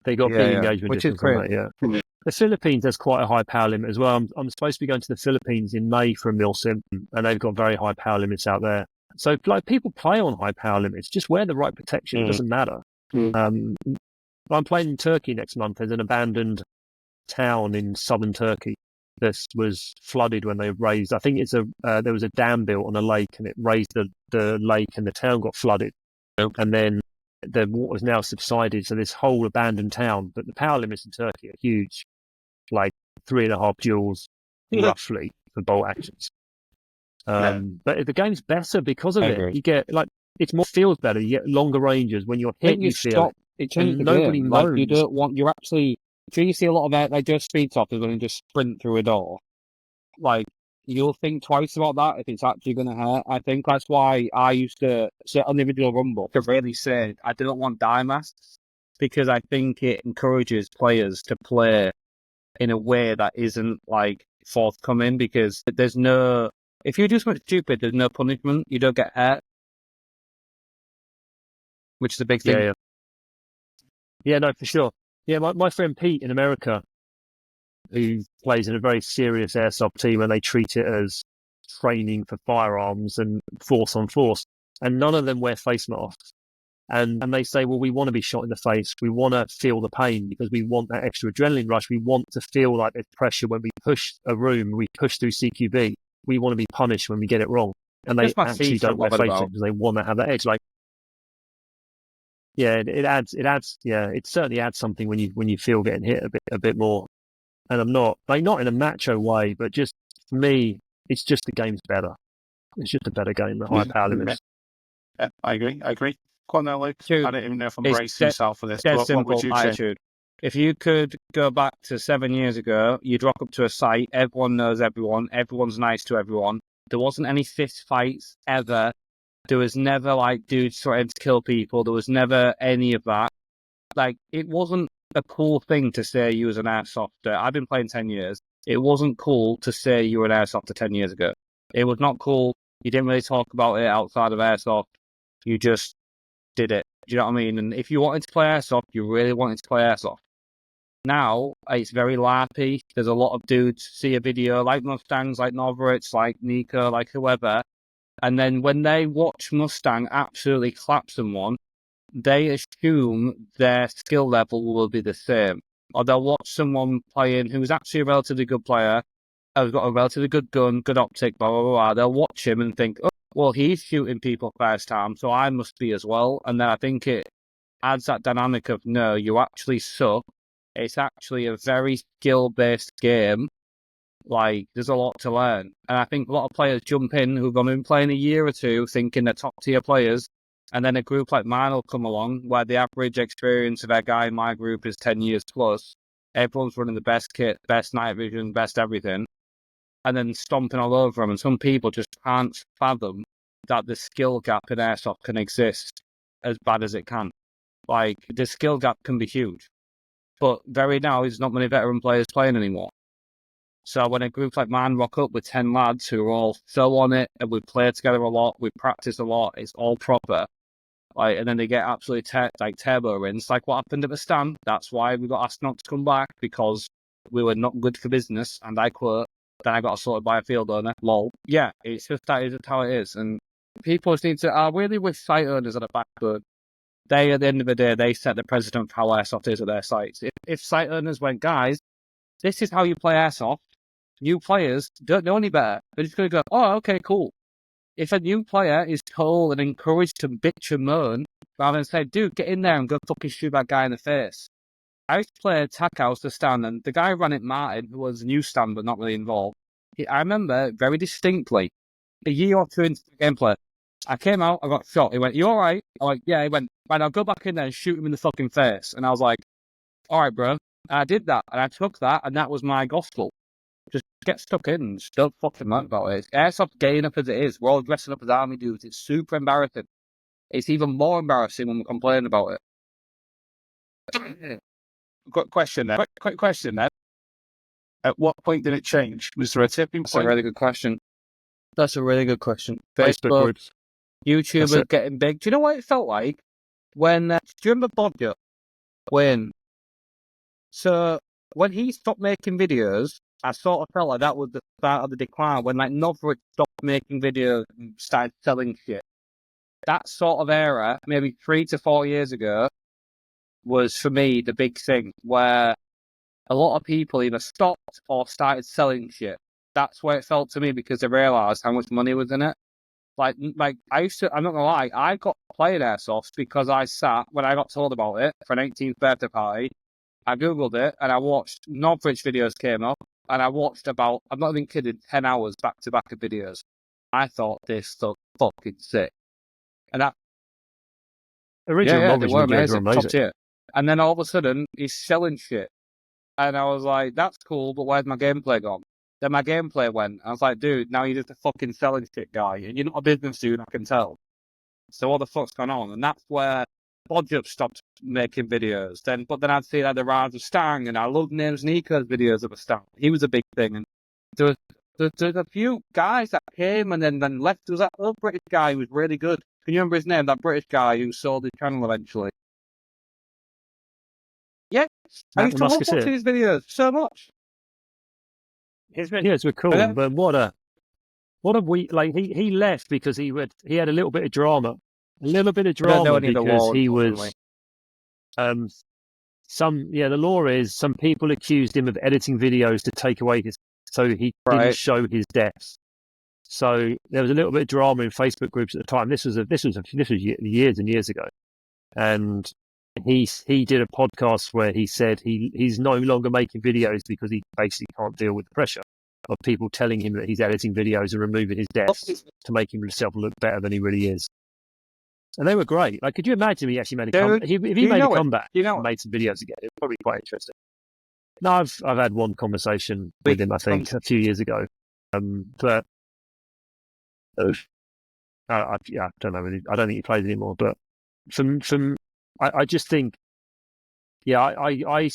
They got big engagement which is crazy. The Philippines has quite a high power limit as well. I'm supposed to be going to the Philippines in May for a milsim, and they've got very high power limits out there. So, like, people play on high power limits. Just wear the right protection. It doesn't matter. I'm playing in Turkey next month. There's an abandoned town in southern Turkey that was flooded when they raised. I think there was a dam built on a lake, and it raised the lake, and the town got flooded. And then the water's now subsided, so this whole abandoned town. But the power limits in Turkey are huge, like 3.5 joules roughly for bolt actions. But the game's better because of it. You get it feels better. You get longer ranges when you're hit. You feel it changes the nobody game. moans. Like, you don't want. You're actually. You see a lot of like just speed toppers when you just sprint through a door. Like, you'll think twice about that if it's actually going to hurt. I think that's why I used to sit on the individual rumble to really say I didn't want die masks, because I think it encourages players to play in a way that isn't like forthcoming, because there's no. If you do something stupid, there's no punishment. You don't get hurt, which is a big thing. Yeah, no, for sure. Yeah, my friend Pete in America, who plays in a very serious airsoft team, and they treat it as training for firearms and force on force, and none of them wear face masks. And they say, well, we want to be shot in the face. We want to feel the pain because we want that extra adrenaline rush. We want to feel like there's pressure when we push a room, we push through CQB. We want to be punished when we get it wrong. And they actually don't wear face because they want to have that edge. Like, yeah, it adds. Yeah, it certainly adds something when you feel getting hit a bit more. And I'm not in a macho way, but just for me, it's just the game's better. It's just a better game, the high power limits. Yeah, I agree. Go on now, Luke. Dude, I don't even know if I'm bracing myself for this. Dead What would you attitude. If you could go back to 7 years ago, you'd rock up to a site, everyone knows everyone, everyone's nice to everyone. There wasn't any fist fights ever. There was never like dudes threatening to kill people. There was never any of that. Like, it wasn't a cool thing to say you was an airsofter. I've been playing 10 years. It wasn't cool to say you were an airsofter 10 years ago. It was not cool. You didn't really talk about it outside of airsoft. You just did it. Do you know what I mean? And if you wanted to play airsoft, you really wanted to play airsoft. Now, it's very larpy. There's a lot of dudes see a video like Mustangs, like Novorits, like Nico, like whoever. And then when they watch Mustang absolutely clap someone, they assume their skill level will be the same. Or they'll watch someone playing who's actually a relatively good player, who's got a relatively good gun, good optic, blah, blah, blah. They'll watch him and think, oh, well, he's shooting people first time, so I must be as well. And then I think it adds that dynamic of, no, you actually suck. It's actually a very skill-based game. Like, there's a lot to learn. And I think a lot of players jump in who've only been playing a year or two thinking they're top-tier players. And then a group like mine will come along where the average experience of a guy in my group is 10 years plus. Everyone's running the best kit, best night vision, best everything. And then stomping all over them. And some people just can't fathom that the skill gap in airsoft can exist as bad as it can. Like, the skill gap can be huge. But very now, there's not many veteran players playing anymore. So when a group like mine rock up with 10 lads who are all so on it, and we play together a lot, we practice a lot, it's all proper. Like, and then they get absolutely turbo rinsed, like what happened at the stand. That's why we got asked not to come back, because we were not good for business, and I quote, then I got assaulted by a field owner. Lol. Yeah, it's just that is how it is. And people just need to. I really wish site owners on the backboard. They, at the end of the day, they set the precedent for how airsoft is at their sites. If site owners went, guys, this is how you play airsoft. New players don't know any better. They're just going to go, oh, okay, cool. If a new player is told and encouraged to bitch and moan, rather than say, dude, get in there and go fucking shoot that guy in the face. I used to play Tack House to stand, and the guy who ran it, Martin, who was a new stand but not really involved, I remember very distinctly, a year or two into the gameplay, I came out, I got shot. He went, you all right? I'm like, yeah. He went, right, I'll go back in there and shoot him in the fucking face. And I was like, all right, bro. And I did that, and I took that, and that was my gospel. Just get stuck in. Just don't fucking learn about it. Airsoft gay enough as it is. We're all dressing up as army dudes. It's super embarrassing. It's even more embarrassing when we complain about it. Quick question there. Quick question there. At what point did it change? Was there a tipping point? That's a really good question. That's a really good question. Facebook groups. YouTube was getting big. Do you know what it felt like? When, do you remember Bodger? So, when he stopped making videos, I sort of felt like that was the start of the decline. When, like, Novritsch stopped making videos and started selling shit. That sort of era, maybe 3 to 4 years ago, was, for me, the big thing, where a lot of people either stopped or started selling shit. That's where it felt to me, because they realised how much money was in it. Like I used to, I'm not gonna lie, I got playing airsoft because I sat, when I got told about it for an 18th birthday party, I googled it and I watched Novritsch videos came up, and I watched about, I'm not even kidding, 10 hours back to back of videos. I thought this looked fucking sick. And that original Novritsch videos were amazing. Top tier. And then all of a sudden he's selling shit. And I was like, that's cool, but where's my gameplay gone? Then my gameplay went. I was like, dude, now you're just a fucking selling shit guy. And you're not a business dude, I can tell. So what the fuck's going on? And that's where Bodjup stopped making videos. But then I'd see like the rise of Stang, and I loved Names Nico's videos of a Stang. He was a big thing. And there's a few guys that came and then left. There was that other British guy who was really good. Can you remember his name? That British guy who sold his channel eventually. Yeah. I used to love watching his videos so much. His videos were cool, but what a week! Like he left because he had a little bit of drama, because he was the law is some people accused him of editing videos to take away so he didn't show his deaths. So there was a little bit of drama in Facebook groups at the time. This was years and years ago, and he did a podcast where he said he's no longer making videos because he basically can't deal with the pressure of people telling him that he's editing videos and removing his deaths to make himself look better than he really is. And they were great. Like, could you imagine he actually made a comeback? If he made a comeback and made some videos again, it would probably be quite interesting. No, I've had one conversation with him, I think, a few years ago. But I don't know. Really, I don't think he plays anymore. But I just think, I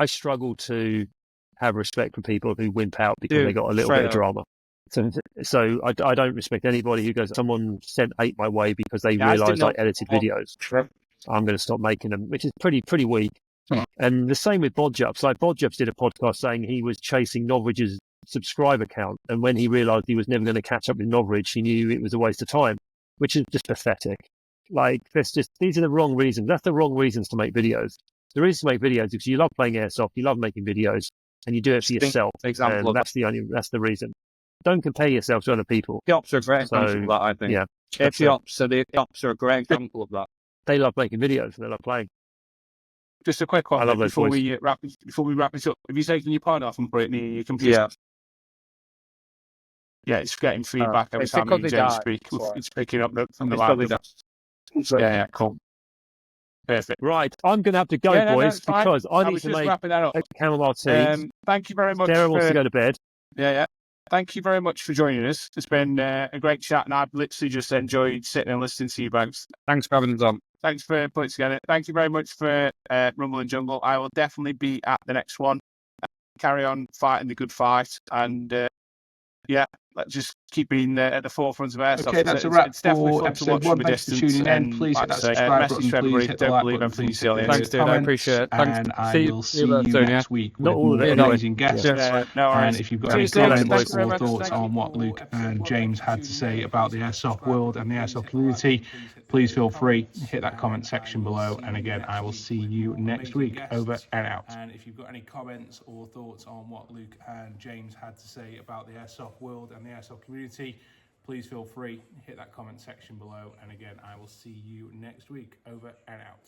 struggle to have respect for people who wimp out because they got a little bit of drama. So I don't respect anybody who goes, someone sent hate my way because they realised I edited videos. I'm going to stop making them, which is pretty weak. And the same with Bodjups. Like Bodjups did a podcast saying he was chasing Novritsch's subscriber count, and when he realised he was never going to catch up with Novritsch, he knew it was a waste of time, which is just pathetic. Like, these are the wrong reasons. That's the wrong reasons to make videos. The reason to make videos is because you love playing airsoft, you love making videos, and you do it for yourself. And that's the reason. Don't compare yourself to other people. The ops are a great example of that, I think. Yeah. The ops are a great example of that. They love making videos and they love playing. Just a quick one before we wrap this up. Have you taken your pod off and put it near your computer? Yeah, it's getting feedback every time you James speak. It's picking up from the live. Yeah, cool. Perfect. Right, I'm going to have to go, boys, because I need to make a chamomile tea. Thank you very much. Sarah wants to go to bed. Yeah. Thank you very much for joining us. It's been a great chat, and I've literally just enjoyed sitting and listening to you both. Thanks for having us on. Thanks for putting it together. Thank you very much for Rumble and Jungle. I will definitely be at the next one. Carry on fighting the good fight, and let's just keep being at the forefront of airsoft. Okay, that's a wrap it's definitely for fun to episode watch 1. from a Thanks for distance. tuning in. And Please hit that subscribe message button. to everybody, Please hit the don't like believe button. everything you Please see on hit the the Thanks, dude. I comments, appreciate it. and I will see you soon, yeah. next week Not with all of more it, anyway. amazing guests. No worries. And if you've got any Cheers, Dave. comments Thanks very or much. thoughts on what Luke and James had to say about the airsoft world and the airsoft community, please feel free, hit that comment section below. And again, I will see you next week. Over and out. And if you've got any comments or thoughts on what Luke and James had to say about the airsoft world and the airsoft community, please feel free, hit that comment section below. And again, I will see you next week. Over and out.